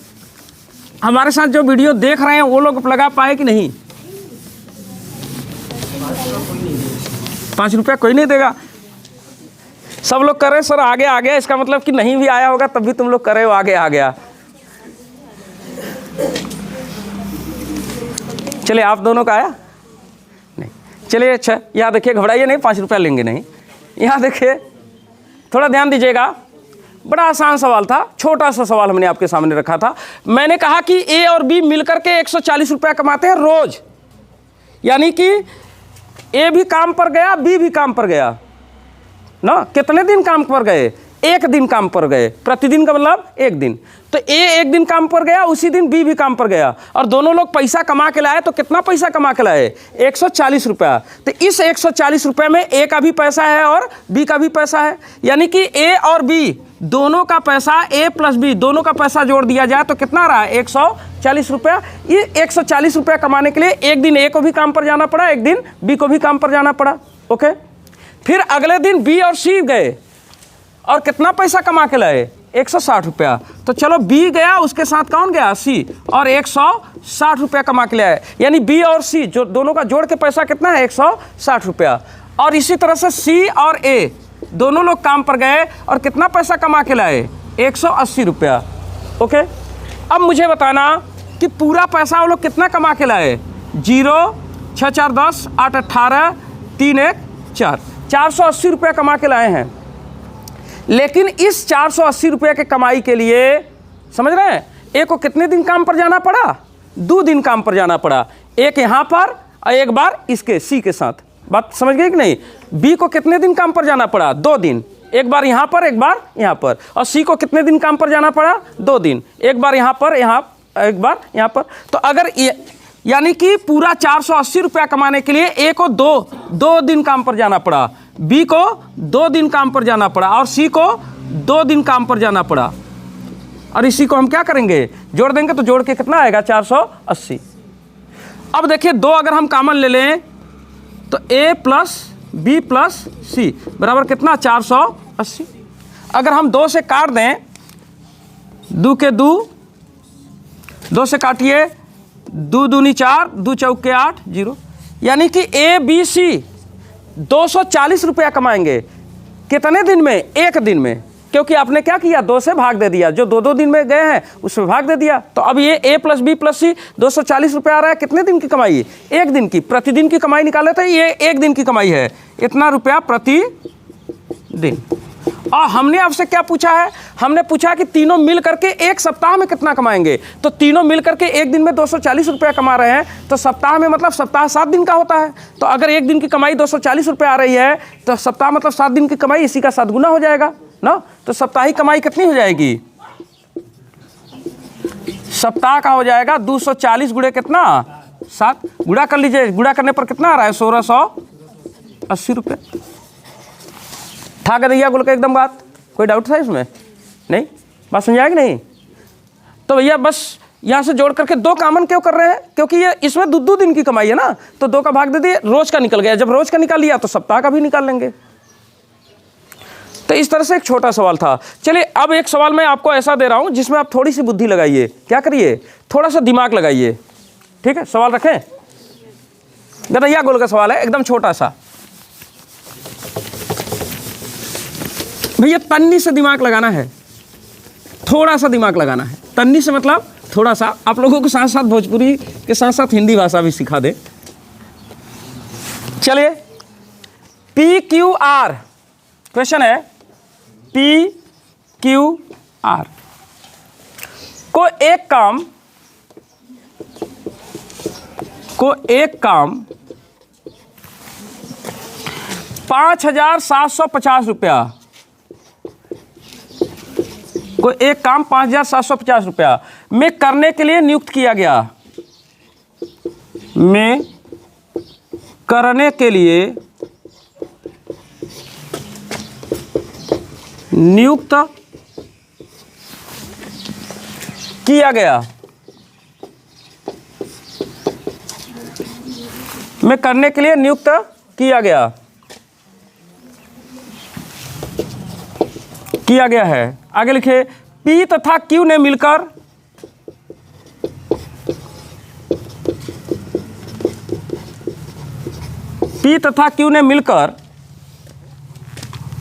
हमारे साथ जो वीडियो देख रहे हैं वो लोग लगा पाए कि नहीं? 5 रुपया कोई नहीं देगा। सब लोग कर रहे सर आगे आ गया, इसका मतलब कि नहीं भी आया होगा तब भी तुम लोग कर रहे हो आगे आ गया। चलिए आप दोनों का आया नहीं? चलिए अच्छा, यहाँ देखिए, घबराइए नहीं, 5 रुपया लेंगे नहीं। यहाँ देखिए, थोड़ा ध्यान दीजिएगा, बड़ा आसान सवाल था, छोटा सा सवाल हमने आपके सामने रखा था। मैंने कहा कि ए और बी मिलकर के 140 रुपया कमाते हैं रोज, यानी कि ए भी काम पर गया, बी भी काम पर गया ना। कितने दिन काम पर गए? 1 दिन काम पर गए। प्रतिदिन का मतलब 1 दिन। तो ए 1 दिन काम पर गया, उसी दिन बी भी काम पर गया, और दोनों लोग पैसा कमा के लाए। तो कितना पैसा कमा के लाए? 140 रुपया। तो इस 140 रुपये में ए का भी पैसा है और बी का भी पैसा है, यानी कि ए और बी दोनों का पैसा, ए प्लस बी दोनों का पैसा जोड़ दिया जाए तो कितना रहा? 140 रुपया। ये 140 रुपया कमाने के लिए 1 दिन ए को भी काम पर जाना पड़ा, 1 दिन बी को भी काम पर जाना पड़ा। ओके, फिर अगले दिन बी और सी गए और कितना पैसा कमा के लाए? 160 रुपया। तो चलो बी गया, उसके साथ कौन गया? सी, और 160 रुपया कमा के लाए, यानी बी और सी जो दोनों का जोड़ के पैसा कितना है? 160 रुपया। और इसी तरह से सी और ए दोनों लोग काम पर गए और कितना पैसा कमा के लाए? 180 रुपया। ओके, अब मुझे बताना कि पूरा पैसा वो लोग कितना कमा के लाए? 0, 6 4 10, 8 18, 3 1 4, 480 रुपया कमा के लाए हैं। लेकिन इस 480 रुपये के कमाई के लिए, समझ रहे हैं, ए को कितने दिन काम पर जाना पड़ा? 2 दिन काम पर जाना पड़ा, एक यहाँ पर और एक बार इसके सी के साथ। बात समझ गई कि नहीं? बी को कितने दिन काम पर जाना पड़ा? 2 दिन, एक बार यहाँ पर एक बार यहाँ पर। और सी को कितने दिन काम पर जाना पड़ा? 2 दिन, एक बार यहाँ पर एक बार यहाँ पर। तो अगर यानी कि पूरा 480 रुपया कमाने के लिए ए को दो दिन काम पर जाना पड़ा, बी को 2 दिन काम पर जाना पड़ा और सी को 2 दिन काम पर जाना पड़ा। और इसी को हम क्या करेंगे? जोड़ देंगे, तो जोड़ के कितना आएगा? 480। अब देखिए 2 अगर हम कॉमन ले लें तो a प्लस बी प्लस सी बराबर कितना? 480। अगर हम 2 से काट दें, 2 के 2 से काटिए, 2 दूनी 4, 2 चौके 8, 0। यानी कि ए बी सी 240 रुपया कमाएंगे। कितने दिन में? 1 दिन में, क्योंकि आपने क्या किया? 2 से भाग दे दिया, जो 2 दिन में गए हैं उसमें भाग दे दिया। तो अब ये a प्लस बी प्लस सी 240 रुपया आ रहा है। कितने दिन की कमाई? 1 दिन की। प्रतिदिन की कमाई निकाले तो ये 1 दिन की कमाई है, इतना रुपया प्रति दिन। और हमने आपसे क्या पूछा है? हमने पूछा कि तीनों मिल करके 1 सप्ताह में कितना कमाएंगे। तो तीनों मिल करके 1 दिन में 240 रुपया कमा रहे हैं, तो सप्ताह में मतलब सप्ताह 7 दिन का होता है। तो अगर 1 दिन की कमाई 240 रुपया आ रही है, तो सप्ताह मतलब 7 दिन की कमाई, इसी का 7 गुना हो जाएगा ना। तो सप्ताहिक कमाई कितनी हो जाएगी? सप्ताह का हो जाएगा 240 गुणे कितना? 7। गुणा कर लीजिए, गुणा करने पर कितना आ रहा है? 1680 रुपये। था कर दिया गुल का एकदम बात? कोई डाउट था इसमें? नहीं? बात समझ आएगी नहीं? तो भैया बस यहाँ से जोड़ करके 2 कॉमन क्यों कर रहे हैं? क्योंकि ये इसमें 2 दिन की कमाई है ना, तो 2 का भाग दे दिए, रोज का निकल गया। जब रोज का निकाल लिया तो सप्ताह का भी निकाल लेंगे। तो इस तरह से एक छोटा सवाल था। चलिए अब एक सवाल मैं आपको ऐसा दे रहा हूं जिसमें आप थोड़ी सी बुद्धि लगाइए। क्या करिए? थोड़ा सा दिमाग लगाइए। ठीक है, सवाल रखें। गदैया गोल का सवाल है, एकदम छोटा सा। भैया तन्नी से दिमाग लगाना है, थोड़ा सा दिमाग लगाना है। तन्नी से मतलब थोड़ा सा। आप लोगों को साथ साथ भोजपुरी के साथ साथ हिंदी भाषा भी सिखा दे। चलिए, पी क्यू आर क्वेश्चन है। पी क्यू आर को एक काम 5,750 रुपया को एक काम 5,750 रुपया में करने के लिए नियुक्त किया गया। में करने के लिए नियुक्त किया गया। में करने के लिए नियुक्त किया गया है। आगे लिखे, पी तथा क्यू ने मिलकर P तथा Q ने मिलकर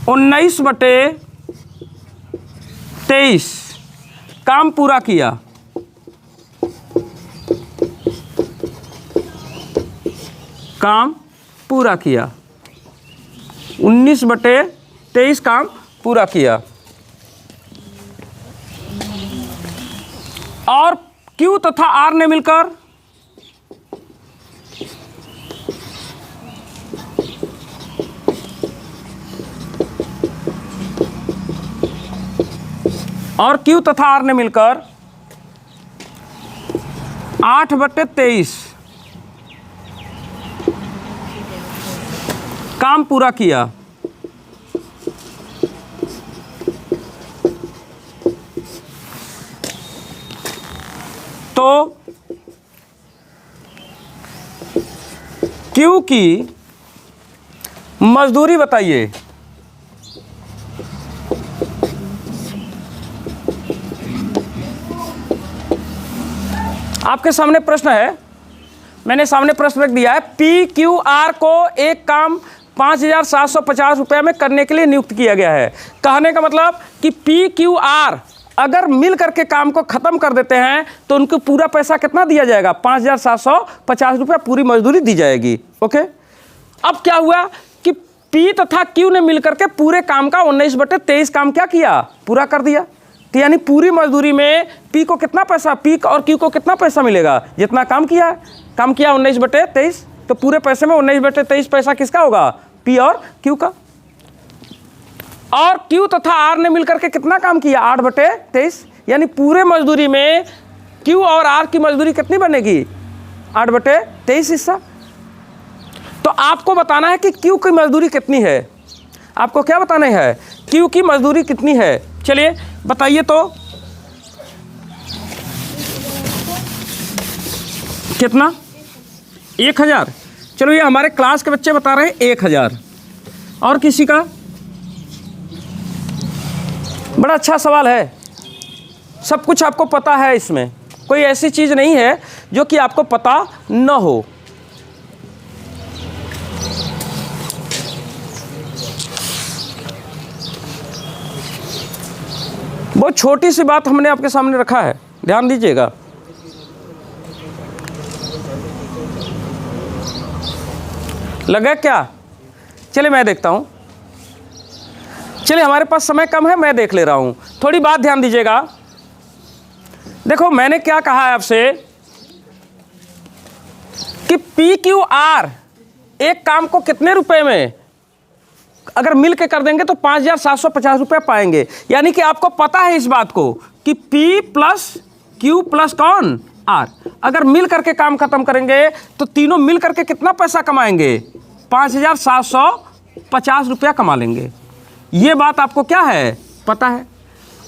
19/23 काम पूरा किया। काम पूरा किया 19/23 काम पूरा किया। और Q तथा R ने मिलकर Q तथा R ने मिलकर 8/23 काम पूरा किया। तो Q की मजदूरी बताइए। आपके सामने प्रश्न है, मैंने सामने प्रश्न रख दिया है। PQR को एक काम 5,750 रुपये में करने के लिए नियुक्त किया गया है। कहने का मतलब कि PQR अगर मिल करके काम को ख़त्म कर देते हैं तो उनको पूरा पैसा कितना दिया जाएगा? 5,750 रुपये पूरी मजदूरी दी जाएगी। ओके, अब क्या हुआ कि P तथा Q ने मिल करके पूरे काम का 19/23 काम क्या किया? पूरा कर दिया। तो यानी पूरी मजदूरी में पी को कितना पैसा, पी और क्यू को कितना पैसा मिलेगा, जितना काम किया है। काम किया 19/23, तो पूरे पैसे में 19/23 पैसा किसका होगा, पी और क्यू का। और क्यू तथा आर ने मिलकर के कितना काम किया, 8/23, यानी पूरे मजदूरी में क्यू और आर की मजदूरी कितनी बनेगी, 8/23 हिस्सा। तो आपको बताना है कि क्यू की मजदूरी कितनी है, आपको क्या बताना है, क्यू की मजदूरी कितनी है। चलिए बताइए तो कितना, 1000। चलो ये हमारे क्लास के बच्चे बता रहे हैं 1000। और किसी का, बड़ा अच्छा सवाल है, सब कुछ आपको पता है, इसमें कोई ऐसी चीज़ नहीं है जो कि आपको पता न हो। बहुत छोटी सी बात हमने आपके सामने रखा है, ध्यान दीजिएगा। लगा क्या, चलिए मैं देखता हूं। चलिए हमारे पास समय कम है, मैं देख ले रहा हूं, थोड़ी बात ध्यान दीजिएगा। देखो मैंने क्या कहा है आपसे कि पी क्यू आर एक काम को कितने रुपए में अगर मिल के कर देंगे तो 5,750 रुपये पाएंगे। यानी कि आपको पता है इस बात को कि P प्लस Q प्लस कौन, R, अगर मिल करके काम खत्म करेंगे तो तीनों मिल करके कितना पैसा कमाएंगे, 5,750 रुपया कमा लेंगे। ये बात आपको क्या है, पता है।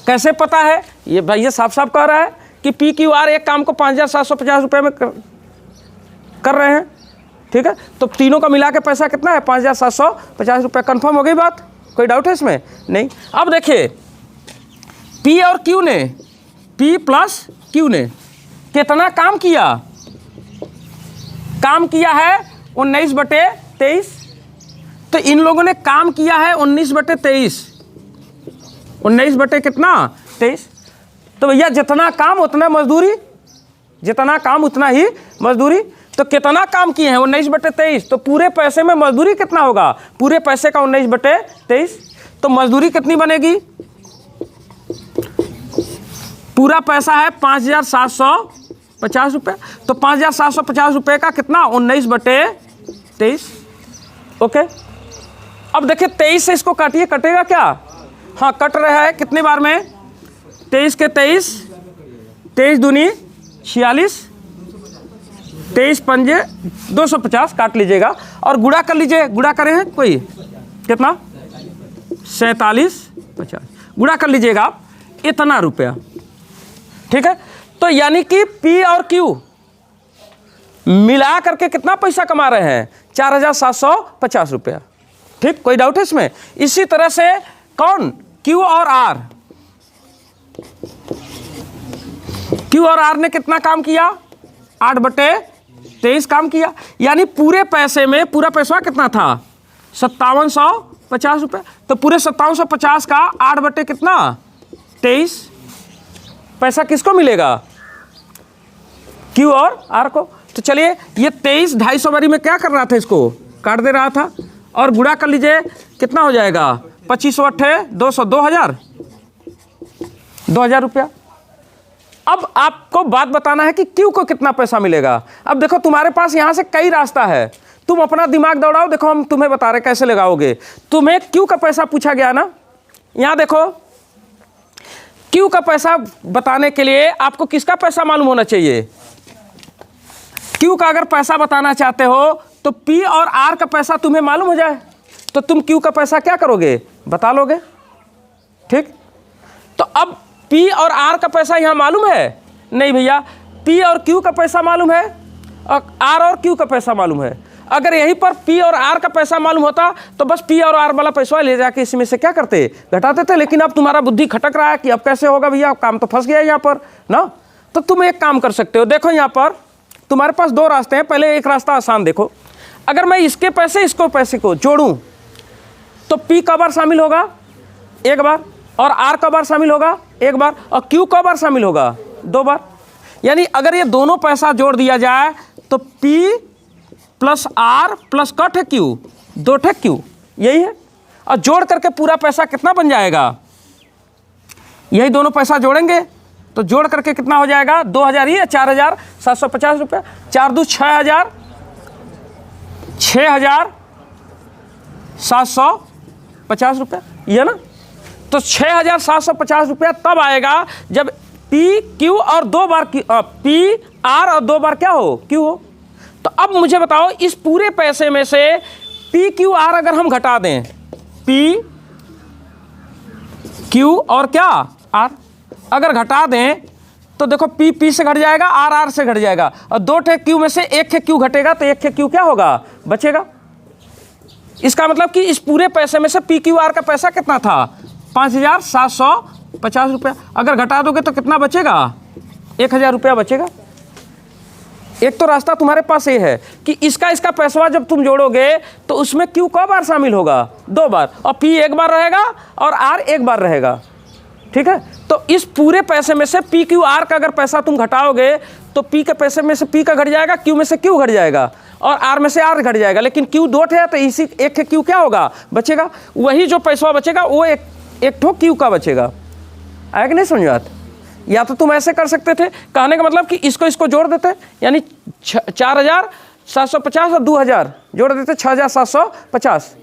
कैसे पता है, ये भैया साफ साफ कह रहा है कि P Q R एक काम को 5,750 रुपये में कर रहे हैं, ठीक है। तो तीनों का मिला के पैसा कितना है, 5,750 रुपये। कन्फर्म हो गई बात, कोई डाउट है इसमें, नहीं। अब देखिए P और Q ने, P प्लस Q ने कितना काम किया, काम किया है 19/23। तो इन लोगों ने काम किया है 19/23, 19 कितना 23। तो भैया जितना काम उतना मजदूरी, जितना काम उतना ही मजदूरी। तो कितना काम किए हैं 19/23, तो पूरे पैसे में मजदूरी कितना होगा, पूरे पैसे का 19/23। तो मजदूरी कितनी बनेगी, पूरा पैसा है 5,750 रुपये, तो 5,750 रुपये का कितना 19/23। ओके, अब देखिए 23 से इसको काटिए, कटेगा क्या, हाँ कट रहा है। कितने बार में, 23 के 23, 23 दूनी 46, 23 पंजे 250, काट लीजिएगा और गुणा कर लीजिए। गुणा करें हैं कोई, कितना 4750, गुणा कर लीजिएगा आप, इतना रुपया, ठीक है। तो यानी कि P और Q मिला करके कितना पैसा कमा रहे हैं, 4,750 रुपया, ठीक। कोई डाउट है इसमें। इसी तरह से कौन, Q और R, Q और R ने कितना काम किया, 8/23 काम किया। यानी पूरे पैसे में, पूरा पैसा कितना था 5,750 रुपये। तो पूरे 5,750 का 8 कितना 23 पैसा किसको मिलेगा, Q और R को। तो चलिए ये 23 250 बारी में क्या कर रहा था, इसको काट दे रहा था और गुणा कर लीजिए, कितना हो जाएगा 25 8 200, 2,000 रुपया। अब आपको बात बताना है कि Q को कितना पैसा मिलेगा। अब देखो तुम्हारे पास यहाँ से कई रास्ता है, तुम अपना दिमाग दौड़ाओ। देखो हम तुम्हें बता रहे कैसे लगाओगे। तुम्हें Q का पैसा पूछा गया ना, यहाँ देखो Q का पैसा बताने के लिए आपको किसका पैसा मालूम होना चाहिए, Q का अगर पैसा बताना चाहते हो तो P और R का पैसा तुम्हें मालूम हो जाए तो तुम Q का पैसा क्या करोगे, बता लोगे, ठीक। तो अब P और R का पैसा यहाँ मालूम है, नहीं भैया, P और Q का पैसा मालूम है और R और Q का पैसा मालूम है। अगर यहीं पर P और R का पैसा मालूम होता तो बस P और R वाला पैसा ले जाके इसमें से क्या करते, घटाते थे। लेकिन अब तुम्हारा बुद्धि खटक रहा है कि अब कैसे होगा भैया, काम तो फंस गया यहाँ पर ना। तो तुम एक काम कर सकते हो, देखो यहाँ पर तुम्हारे पास दो रास्ते हैं। पहले एक रास्ता आसान देखो, अगर मैं इसके पैसे इसको पैसे को जोड़ूं तो P कब बार शामिल होगा, एक बार, और R कब बार शामिल होगा, एक बार, और Q कब बार शामिल होगा, 2 बार। यानी अगर ये दोनों पैसा जोड़ दिया जाए तो P plus R plus cut है Q, 2 Q, यही है। और जोड़ करके पूरा पैसा कितना बन जाएगा, यही दोनों पैसा जोड़ेंगे तो जोड़ करके कितना हो जाएगा, 2000 ही है, 4750 रुपया, 4 दूँ 6000, 6750 रुपया, ये ना। तो 6750 रुपया तब आएगा जब पी क्यू और 2 बार पी आर और 2 बार क्या हो, क्यू हो। तो अब मुझे बताओ इस पूरे पैसे में से पी क्यू आर अगर हम घटा दें, पी क्यू और क्या आर अगर घटा दें तो देखो पी पी से घट जाएगा, आर आर से घट जाएगा, और 2 ठे क्यू में से 1 ठे क्यू घटेगा तो 1 ठे क्यू क्या होगा, बचेगा। इसका मतलब कि इस पूरे पैसे में से पी क्यू आर का पैसा कितना था, 5750 रुपया। अगर घटा दोगे तो कितना बचेगा, 1000 रुपया बचेगा। एक तो रास्ता तुम्हारे पास ये है कि इसका पैसा जब तुम जोड़ोगे तो उसमें क्यू क बार शामिल होगा, 2 बार, और पी 1 बार रहेगा और आर 1 बार रहेगा, ठीक है। तो इस पूरे पैसे में से पी क्यू आर का अगर पैसा तुम घटाओगे तो पी के पैसे में से पी का घट जाएगा, क्यू में से क्यू घट जाएगा और आर में से आर घट जाएगा, लेकिन क्यू 2 ठे है तो इसी 1 ठे क्यू क्या होगा, बचेगा। वही जो पैसा बचेगा वो एक ठो क्यू का बचेगा। आया कि नहीं समझ बात। या तो तुम ऐसे कर सकते थे, कहने का मतलब कि इसको जोड़ देते, यानी 4750 और 2000 जोड़ देते 6750।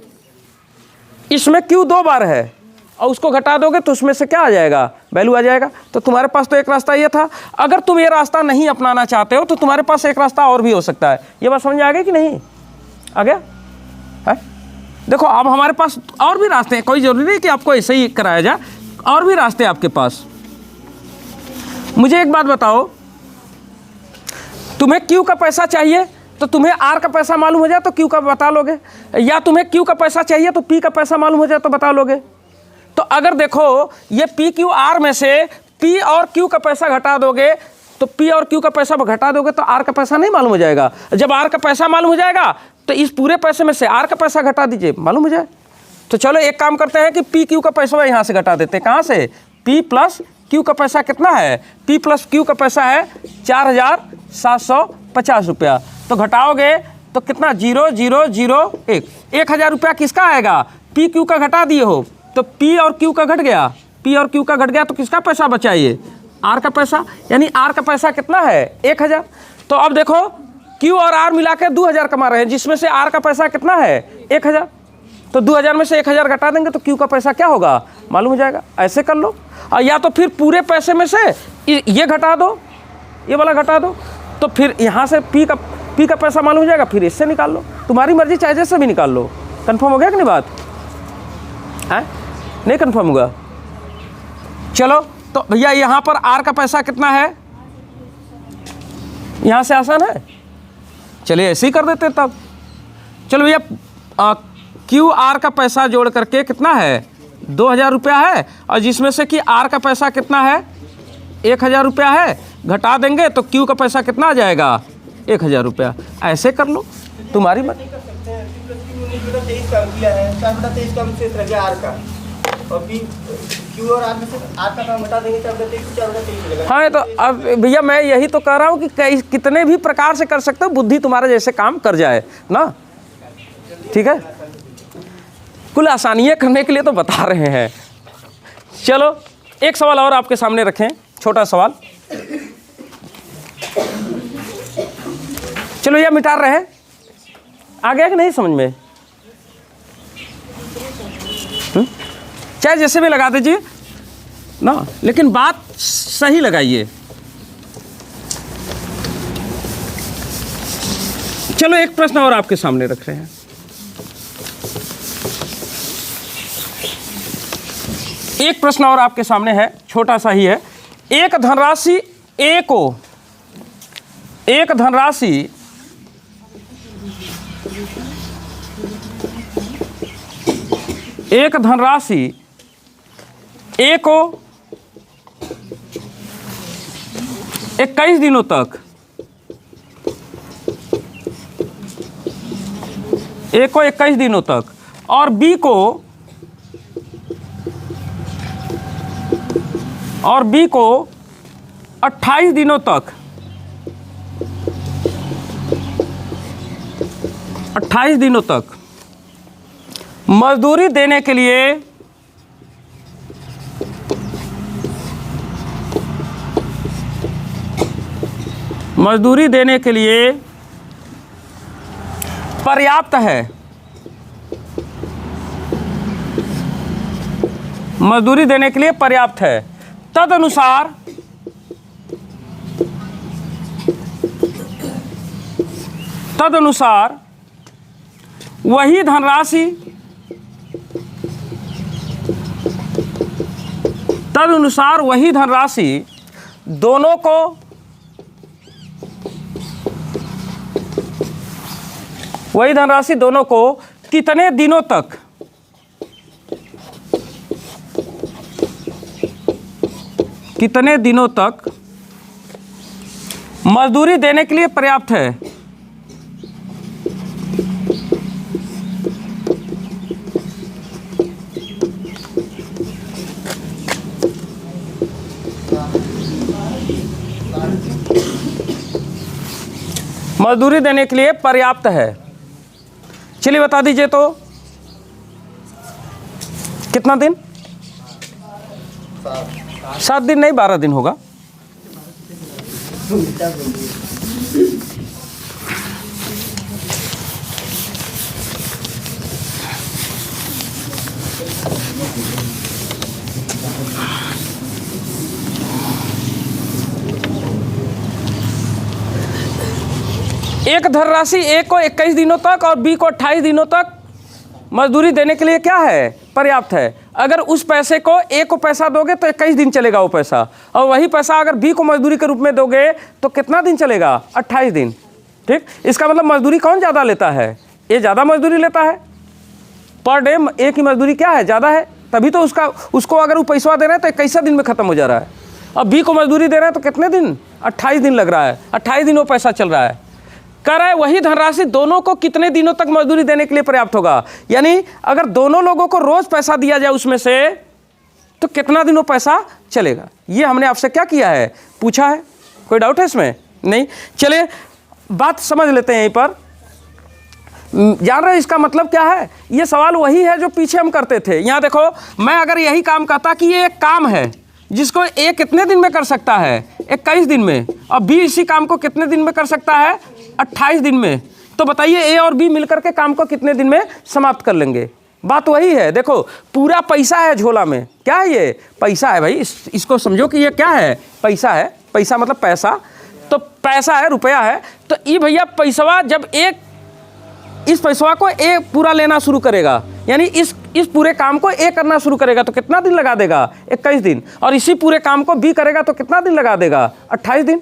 इसमें क्यू 2 बार है और उसको घटा दोगे तो उसमें से क्या आ जाएगा, वैल्यू आ जाएगा। तो तुम्हारे पास तो एक रास्ता ये था। अगर तुम ये रास्ता नहीं अपनाना चाहते हो तो तुम्हारे पास एक रास्ता और भी हो सकता है। ये बात समझ आ गई कि नहीं, आ गया है? देखो अब हमारे पास और भी रास्ते हैं, कोई ज़रूरी नहीं कि आपको ऐसे ही कराया जाए, और भी रास्ते हैं आपके पास। मुझे एक बात बताओ, तुम्हें क्यू का पैसा चाहिए तो तुम्हें आर का पैसा मालूम हो जाए तो क्यू का बता लोगे, या तुम्हें क्यू का पैसा चाहिए तो पी का पैसा मालूम हो जाए तो बता लोगे। तो अगर देखो ये पी क्यू आर में से पी और क्यू का पैसा घटा दोगे तो पी और क्यू का पैसा घटा दोगे तो आर का पैसा नहीं मालूम हो जाएगा। जब आर का पैसा मालूम हो जाएगा तो इस पूरे पैसे में से आर का पैसा घटा दीजिए, मालूम हो जाए। तो चलो एक काम करते हैं कि पी क्यू का पैसा यहाँ से घटा देते हैं। कहाँ से, पी प्लस क्यू का पैसा कितना है, पी प्लस क्यू का पैसा है 4750 रुपया। तो घटाओगे तो कितना, 0001, 1000 रुपया किसका आएगा, पी क्यू का घटा दिए हो तो पी और क्यू का घट गया, पी और क्यू का घट गया तो किसका पैसा बचा, ये आर का पैसा, यानी आर का पैसा कितना है 1000। तो अब देखो क्यू और आर मिला के 2000 कमा रहे हैं, जिसमें से आर का पैसा कितना है 1000। तो 2000 में से 1000 घटा देंगे तो क्यू का पैसा क्या होगा, मालूम हो जाएगा। ऐसे कर लो। और या तो फिर पूरे पैसे में से ये घटा दो, ये वाला घटा दो, तो फिर यहाँ से पी का पैसा मालूम हो जाएगा, फिर इससे निकाल लो, तुम्हारी मर्जी, चाहे जैसे भी निकाल लो। कंफर्म हो गया कि नहीं बात है, नहीं कंफर्म होगा। चलो तो भैया यहाँ पर आर का पैसा कितना है, यहाँ से आसान है, चलिए ऐसे ही कर देते तब। चलो भैया क्यू आर का पैसा जोड़ करके कितना है 2000 रुपया है, और जिसमें से कि आर का पैसा कितना है 1000 रुपया है, घटा देंगे तो क्यू का पैसा कितना आ जाएगा 1000 रुपया। ऐसे कर लो, तुम्हारी मत। हाँ तो अब भैया मैं यही तो कह रहा हूँ कि कितने भी प्रकार से कर सकते हो, बुद्धि तुम्हारे जैसे काम कर जाए ना, ठीक है। कुल आसानियाँ करने के लिए तो बता रहे हैं। चलो एक सवाल और आपके सामने रखें, छोटा सवाल। चलो यह मिटा रहे हैं, आ गया कि नहीं समझ में, चाहे जैसे भी लगा दीजिए ना, लेकिन बात सही लगाइए। चलो एक प्रश्न और आपके सामने रख रहे हैं। एक प्रश्न और आपके सामने है, छोटा सा ही है। एक धनराशि ए को, एक धनराशि ए को 21 दिनों तक, ए को 21 दिनों तक और बी को 28 दिनों तक, 28 दिनों तक मजदूरी देने के लिए मजदूरी देने के लिए पर्याप्त है, मजदूरी देने के लिए पर्याप्त है। तदनुसार वही धनराशि दोनों को कितने दिनों तक मजदूरी देने के लिए पर्याप्त है। मजदूरी देने के लिए पर्याप्त है। चलिए बता दीजिए तो कितना दिन? 7 दिन नहीं, 12 दिन होगा। एक धनराशि ए को 21 दिनों तक और बी को 28 दिनों तक मजदूरी देने के लिए क्या है? पर्याप्त है। अगर उस पैसे को ए को पैसा दोगे तो 21 दिन चलेगा वो पैसा, और वही पैसा अगर बी को मजदूरी के रूप में दोगे तो कितना दिन चलेगा? 28 दिन। ठीक, इसका मतलब मजदूरी कौन ज़्यादा लेता है? ए ज़्यादा मजदूरी लेता है। पर डे ए की मजदूरी क्या है? ज़्यादा है, तभी तो उसको अगर वो पैसा दे रहे हैं तो 21 दिन में ख़त्म हो जा रहा है। अब बी को मजदूरी दे रहे हैं तो कितने दिन? 28 दिन लग रहा है। 28 दिन वो पैसा चल रहा है। कह रहा है वही धनराशि दोनों को कितने दिनों तक मजदूरी देने के लिए पर्याप्त होगा। यानी अगर दोनों लोगों को रोज पैसा दिया जाए उसमें से तो कितना दिन वो पैसा चलेगा। ये हमने आपसे क्या किया है? पूछा है। कोई डाउट है इसमें? नहीं। चलिए बात समझ लेते हैं। यहीं पर जान रहे इसका मतलब क्या है? ये सवाल वही है जो पीछे हम करते थे। यहाँ देखो, मैं अगर यही काम कहता कि ये एक काम है जिसको ए कितने दिन में कर सकता है? 21 दिन में, और बी इसी काम को कितने दिन में कर सकता है? 28 दिन में। तो बताइए ए और बी मिलकर के काम को कितने दिन में समाप्त कर लेंगे? बात वही है। देखो पूरा पैसा है झोला में। क्या है ये? पैसा है भाई। इसको समझो कि ये क्या है? पैसा है। पैसा मतलब पैसा, तो पैसा है, रुपया है। तो ये भैया पैसवा जब एक इस पैसवा को ए पूरा लेना शुरू करेगा, यानी इस पूरे काम को ए करना शुरू करेगा तो कितना दिन लगा देगा? 21 दिन। और इसी पूरे काम को बी करेगा तो कितना दिन लगा देगा? 28 दिन।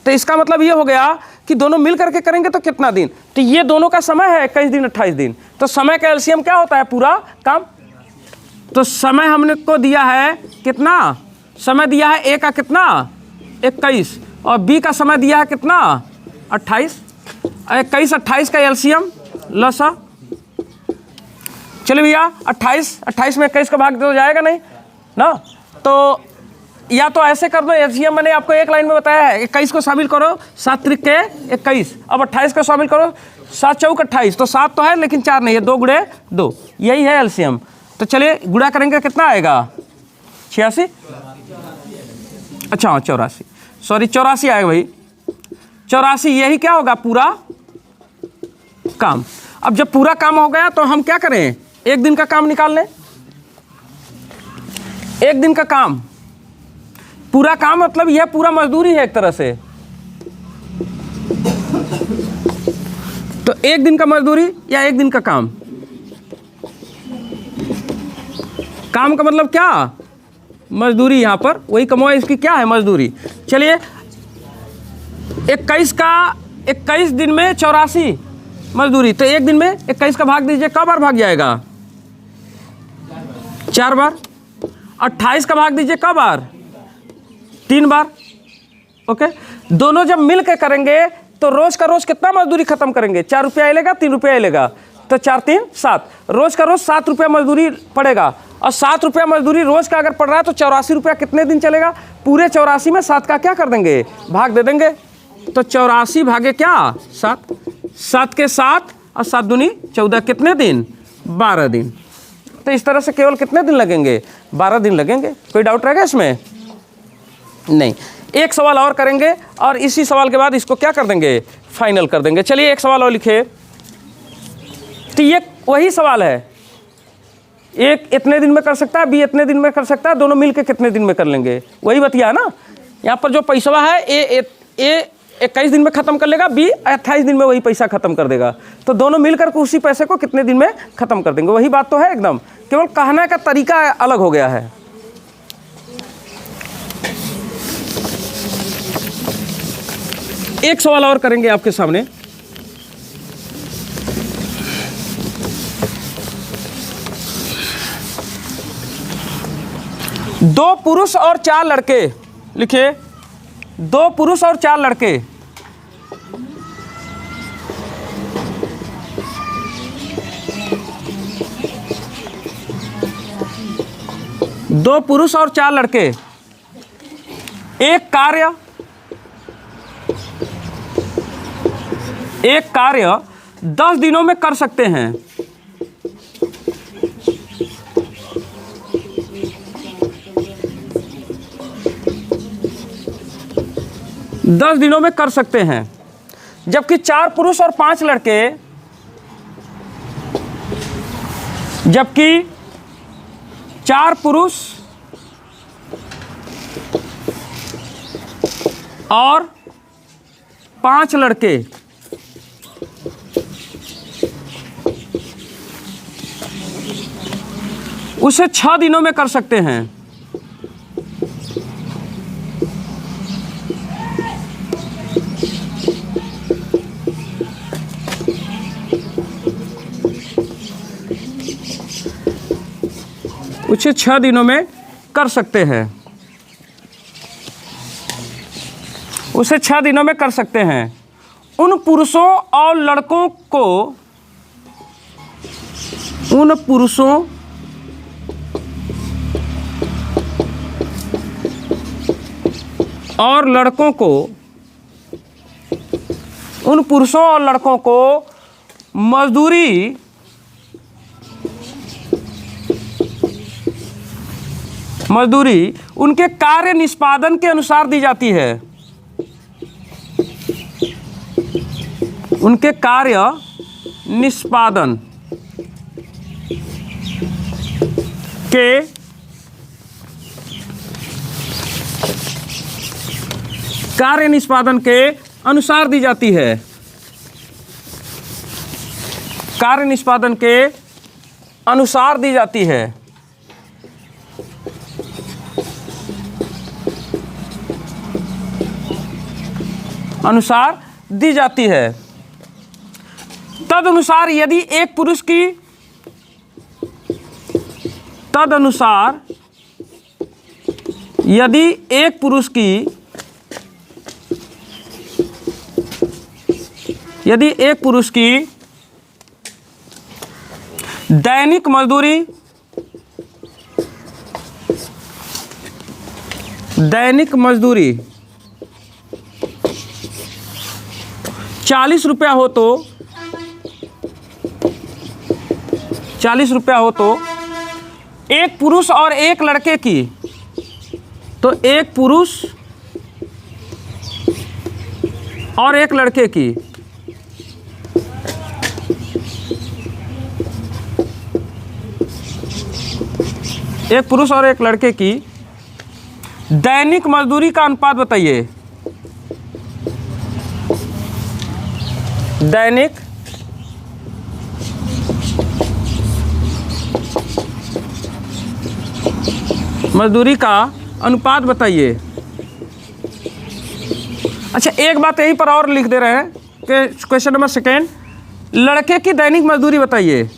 तो इसका मतलब ये हो गया कि दोनों मिल करके करेंगे तो कितना दिन? तो ये दोनों का समय है 21 दिन 28 दिन। तो समय का एलसीएम क्या होता है? पूरा काम। तो समय हमने को दिया है कितना? समय दिया है ए का कितना? 21, और बी का समय दिया है कितना? 28। 21 28 का एलसीएम लसा। चलिए भैया 28 में 21 का भाग दो जाएगा नहीं ना? तो या तो ऐसे कर दो, एलसीएम मैंने आपको एक लाइन में बताया है। 21 को शामिल करो, 7 त्रिक के 21। अब 28 को शामिल करो, 7 चौक 28। तो 7 तो है लेकिन 4 नहीं है, 2 गुणे 2, यही है एलसीएम। तो चलिए गुणा करेंगे कितना आएगा? 86। अच्छा 84, सॉरी 84 आएगा भाई। 84 यही क्या होगा? पूरा काम। अब जब पूरा काम हो गया तो हम क्या करें? एक दिन का काम निकाल लें। एक दिन का काम, पूरा काम मतलब यह पूरा मजदूरी है एक तरह से। तो एक दिन का मजदूरी या एक दिन का काम? काम का मतलब क्या? मजदूरी। यहां पर वही कमाई, इसकी क्या है? मजदूरी। चलिए 21 दिन में 84 मजदूरी। तो एक दिन में 21 का भाग दीजिए, कब बार भाग जाएगा? 4 बार। 28 का भाग दीजिए, कब बार? 3 बार। ओके। दोनों जब मिल के करेंगे तो रोज का रोज कितना मजदूरी खत्म करेंगे? 4 रुपया लेगा, 3 रुपया लेगा, तो 4 3 7। रोज का रोज 7 रुपया मजदूरी पड़ेगा, और 7 रुपया मजदूरी रोज का अगर पड़ रहा है तो 84 रुपया कितने दिन चलेगा? पूरे 84 में 7 का क्या कर देंगे? भाग दे देंगे। तो 84 भागे क्या? 7। 7 के 7 और 7 दूनी 14, कितने दिन? 12 दिन। तो इस तरह से केवल कितने दिन लगेंगे? 12 दिन लगेंगे। कोई डाउट रहेगा इसमें? नहीं। एक सवाल और करेंगे और इसी सवाल के बाद इसको क्या कर देंगे, फाइनल कर देंगे। चलिए एक सवाल और लिखिए। तो ये वही सवाल है, एक इतने दिन में कर सकता है, बी इतने दिन में कर सकता है, दोनों मिलके कितने दिन में कर लेंगे, वही बतिया ना। यहाँ पर जो पैसा है ए 21 दिन में ख़त्म कर लेगा, बी 28 दिन में वही पैसा ख़त्म कर देगा। तो दोनों मिलकर के उसी पैसे को कितने दिन में ख़त्म कर देंगे, वही बात तो है एकदम, केवल कहने का तरीका अलग हो गया है। एक सवाल और करेंगे आपके सामने। दो पुरुष और 4 लड़के, लिखिए 2 पुरुष और 4 लड़के, दो पुरुष और 4 लड़के एक कार्य 10 दिनों में कर सकते हैं। 10 दिनों में कर सकते हैं, जबकि 4 पुरुष और 5 लड़के, जबकि 4 पुरुष और 5 लड़के उसे 6 दिनों में कर सकते हैं। उसे 6 दिनों में कर सकते हैं, उसे 6 दिनों में कर सकते हैं। उन पुरुषों और लड़कों को, उन पुरुषों और लड़कों को, उन पुरुषों और लड़कों को मजदूरी उनके कार्य निष्पादन के अनुसार दी जाती है। उनके कार्य निष्पादन के अनुसार दी जाती है। कार्य निष्पादन के अनुसार दी जाती है। अनुसार दी जाती है। तदनुसार यदि एक पुरुष की, तदनुसार यदि एक पुरुष की, यदि एक पुरुष की दैनिक मजदूरी, दैनिक मजदूरी 40 रुपया हो तो, 40 रुपया हो तो एक पुरुष और एक लड़के की, तो एक पुरुष और एक लड़के की एक पुरुष और एक लड़के की दैनिक मजदूरी का अनुपात बताइए। दैनिक मजदूरी का अनुपात बताइए। अच्छा, एक बात यहीं पर और लिख दे रहे हैं कि क्वेश्चन नंबर 2, लड़के की दैनिक मजदूरी बताइए।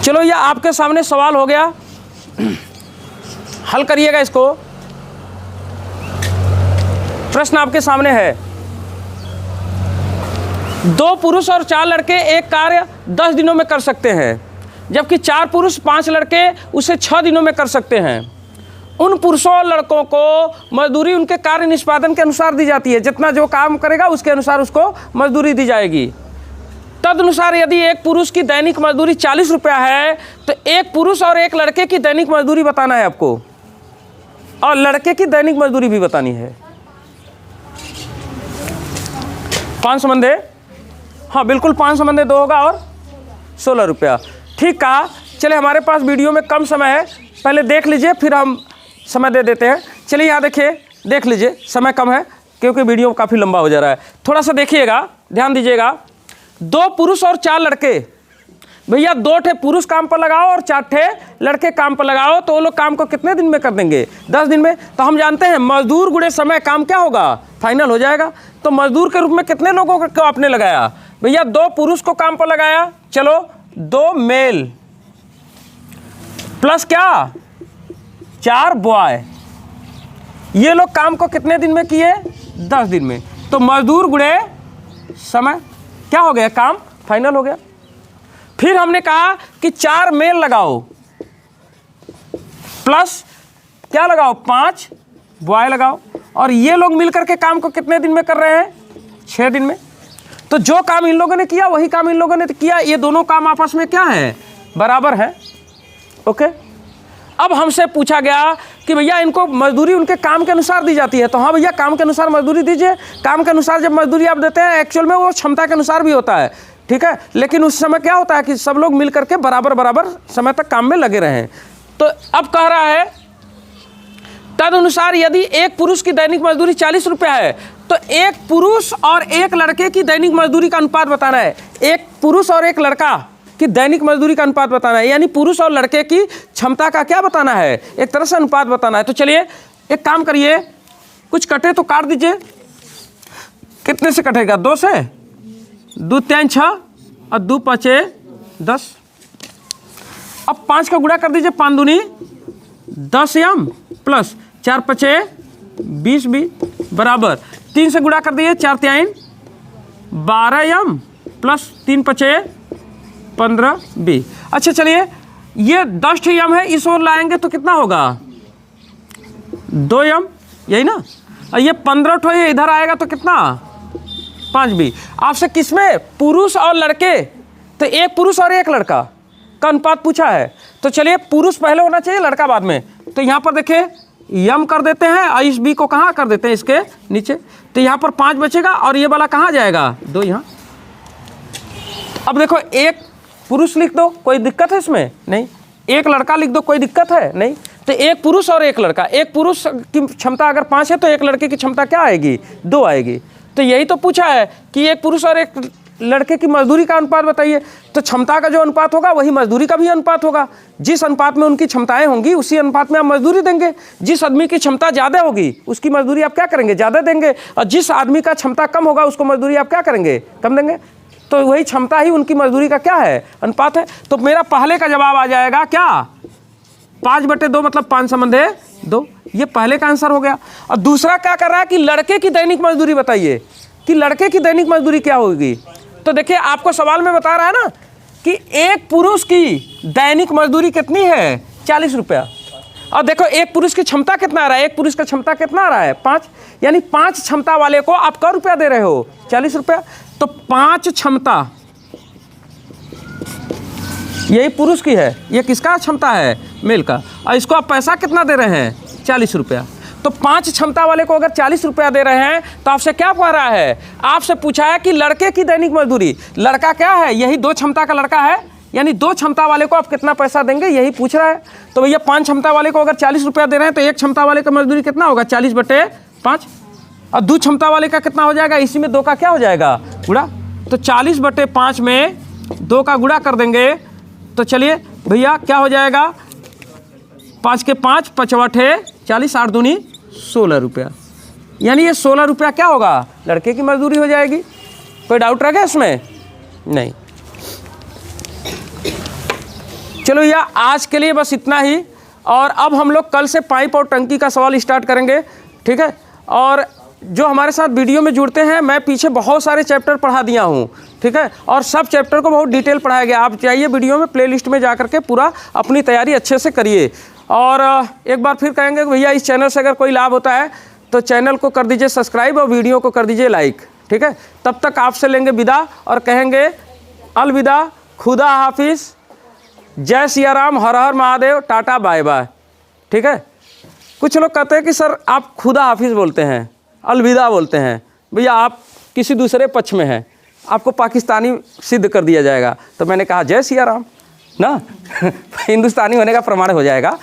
चलो, ये आपके सामने सवाल हो गया, हल करिएगा इसको। प्रश्न आपके सामने है, 2 पुरुष और 4 लड़के एक कार्य 10 दिनों में कर सकते हैं, जबकि 4 पुरुष 5 लड़के उसे 6 दिनों में कर सकते हैं। उन पुरुषों और लड़कों को मजदूरी उनके कार्य निष्पादन के अनुसार दी जाती है। जितना जो काम करेगा उसके अनुसार उसको मजदूरी दी जाएगी। तदनुसार यदि एक पुरुष की दैनिक मजदूरी 40 रुपया है तो एक पुरुष और एक लड़के की दैनिक मजदूरी बताना है आपको, और लड़के की दैनिक मजदूरी भी बतानी है। 5 समंदे, हाँ बिल्कुल 5 समंदे 2 होगा और 16 रुपया। ठीक कहा। चले, हमारे पास वीडियो में कम समय है, पहले देख लीजिए फिर हम समय दे देते हैं। चलिए यहाँ देखिए, देख लीजिए, समय कम है क्योंकि वीडियो काफ़ी लंबा हो जा रहा है। थोड़ा सा देखिएगा, ध्यान दीजिएगा। 2 पुरुष और 4 लड़के, भैया 2 ठे पुरुष काम पर लगाओ और 4 ठे लड़के काम पर लगाओ, तो वो लोग काम को कितने दिन में कर देंगे? 10 दिन में। तो हम जानते हैं मजदूर गुणे समय काम क्या होगा? फाइनल हो जाएगा। तो मजदूर के रूप में कितने लोगों को आपने लगाया? भैया 2 पुरुष को काम पर लगाया, चलो 2 मेल प्लस क्या 4 बॉय, ये लोग काम को कितने दिन में किए? 10 दिन में। तो मजदूर गुणे समय क्या हो गया? काम फाइनल हो गया। फिर हमने कहा कि 4 मेल लगाओ प्लस क्या लगाओ? 5 बॉय लगाओ, और ये लोग मिलकर के काम को कितने दिन में कर रहे हैं? 6 दिन में। तो जो काम इन लोगों ने किया वही काम इन लोगों ने किया, ये दोनों काम आपस में क्या है? बराबर है। ओके। अब हमसे पूछा गया कि भैया इनको मजदूरी उनके काम के अनुसार दी जाती है, तो हाँ भैया काम के अनुसार मजदूरी दीजिए। काम के अनुसार जब मजदूरी आप देते हैं, एक्चुअल में वो क्षमता के अनुसार भी होता है, ठीक है, लेकिन उस समय क्या होता है कि सब लोग मिल करके बराबर बराबर समय तक काम में लगे रहें। तो अब कह रहा है तदनुसार यदि एक पुरुष की दैनिक मजदूरी 40 रुपया है तो एक पुरुष और एक लड़के की दैनिक मजदूरी का अनुपात बताना है। एक पुरुष और एक लड़का की दैनिक मजदूरी का अनुपात बताना है, यानी पुरुष और लड़के की क्षमता का क्या बताना है? एक तरह से अनुपात बताना है। तो चलिए एक काम करिए, कुछ कटे तो काट दीजिए। कितने से कटेगा? 2 से। 2 3 6 और 2 5 10। अब 5 का गुणा कर दीजिए, 5 दूनी 10 यम प्लस 4 5 20 भी बराबर 3 से गुणा कर दिए, 4 3 12 यम प्लस 3 5 15 भी। अच्छा चलिए, ये 10 यम है, इस ओर लाएंगे तो कितना होगा? 2 यम, यही ना। और ये 15 ठो ये इधर आएगा तो कितना? 5 भी। आपसे किसमें? पुरुष और लड़के, तो एक पुरुष और एक लड़का का अनुपात पूछा है। तो चलिए पुरुष पहले होना चाहिए, लड़का बाद में। तो यहाँ पर देखिए यम कर देते हैं और इस बी को कहाँ कर देते हैं? इसके नीचे। तो यहाँ पर 5 बचेगा और ये वाला कहाँ जाएगा? 2 यहाँ। अब देखो एक पुरुष लिख दो, कोई दिक्कत है इसमें? नहीं। एक लड़का लिख दो, कोई दिक्कत है? नहीं। तो एक पुरुष और एक लड़का, एक पुरुष की क्षमता अगर 5 है तो एक लड़के की क्षमता क्या आएगी? 2 आएगी। तो यही तो पूछा है कि एक पुरुष और एक लड़के की मजदूरी का अनुपात बताइए। तो क्षमता का जो अनुपात होगा वही मजदूरी का भी अनुपात होगा। जिस अनुपात में उनकी क्षमताएं होंगी उसी अनुपात में आप मजदूरी देंगे। जिस आदमी की क्षमता ज़्यादा होगी उसकी मजदूरी आप क्या करेंगे? ज़्यादा देंगे, और जिस आदमी का क्षमता कम होगा उसको मजदूरी आप क्या करेंगे? कम देंगे। तो वही क्षमता ही उनकी मजदूरी का क्या है? अनुपात है। तो मेरा पहले का जवाब आ जाएगा क्या? 5/2 मतलब 5 समंदे 2, ये पहले का आंसर हो गया। और दूसरा क्या कर रहा है कि लड़के की दैनिक मजदूरी बताइए कि लड़के की दैनिक मजदूरी क्या होगी। तो देखिए आपको सवाल में बता रहा है ना कि एक पुरुष की दैनिक मजदूरी कितनी है? 40 रुपया। और देखो एक पुरुष की क्षमता कितना आ रहा है? एक पुरुष का क्षमता कितना आ रहा है? 5, यानी 5 क्षमता वाले को आप क्या रुपया दे रहे हो? 40 रुपया। तो 5 क्षमता यही पुरुष की है, ये किसका क्षमता है? मेल का। और इसको आप पैसा कितना दे रहे हैं? 40 रुपया। तो 5 क्षमता वाले को अगर 40 रुपया दे रहे हैं तो आपसे क्या कह रहा है? आपसे पूछा है कि लड़के की दैनिक मजदूरी, लड़का क्या है? यही 2 क्षमता का लड़का है, यानी 2 क्षमता वाले को आप कितना पैसा देंगे यही पूछ रहा है। तो भैया 5 क्षमता वाले को अगर 40 रुपया दे रहे हैं तो एक क्षमता वाले का मजदूरी कितना होगा? 40/5। और 2 क्षमता वाले का कितना हो जाएगा? इसी में 2 का क्या हो जाएगा? गुणा। तो 40/5 में 2 का गुणा कर देंगे तो चलिए भैया क्या हो जाएगा? 5 के 5 5 40, 8 दूनी 16 रुपया। यानी ये 16 रुपया क्या होगा? लड़के की मजदूरी हो जाएगी। कोई डाउट रह गया इसमें? नहीं। चलो भैया आज के लिए बस इतना ही, और अब हम लोग कल से पाइप और टंकी का सवाल स्टार्ट करेंगे, ठीक है। और जो हमारे साथ वीडियो में जुड़ते हैं, मैं पीछे बहुत सारे चैप्टर पढ़ा दिया हूँ, ठीक है, और सब चैप्टर को बहुत डिटेल पढ़ाया गया। आप चाहिए वीडियो में प्लेलिस्ट में जा करके पूरा अपनी तैयारी अच्छे से करिए। और एक बार फिर कहेंगे कि भैया इस चैनल से अगर कोई लाभ होता है तो चैनल को कर दीजिए सब्सक्राइब और वीडियो को कर दीजिए लाइक, ठीक है। तब तक आपसे लेंगे विदा और कहेंगे अलविदा, खुदा हाफिज़, जय सिया राम, हर हर महादेव, टाटा बाय बाय, ठीक है। कुछ लोग कहते हैं कि सर आप खुदा हाफिज़ बोलते हैं, अलविदा बोलते हैं, भैया आप किसी दूसरे पक्ष में हैं, आपको पाकिस्तानी सिद्ध कर दिया जाएगा। तो मैंने कहा जय सिया राम ना हिंदुस्तानी होने का प्रमाण हो जाएगा।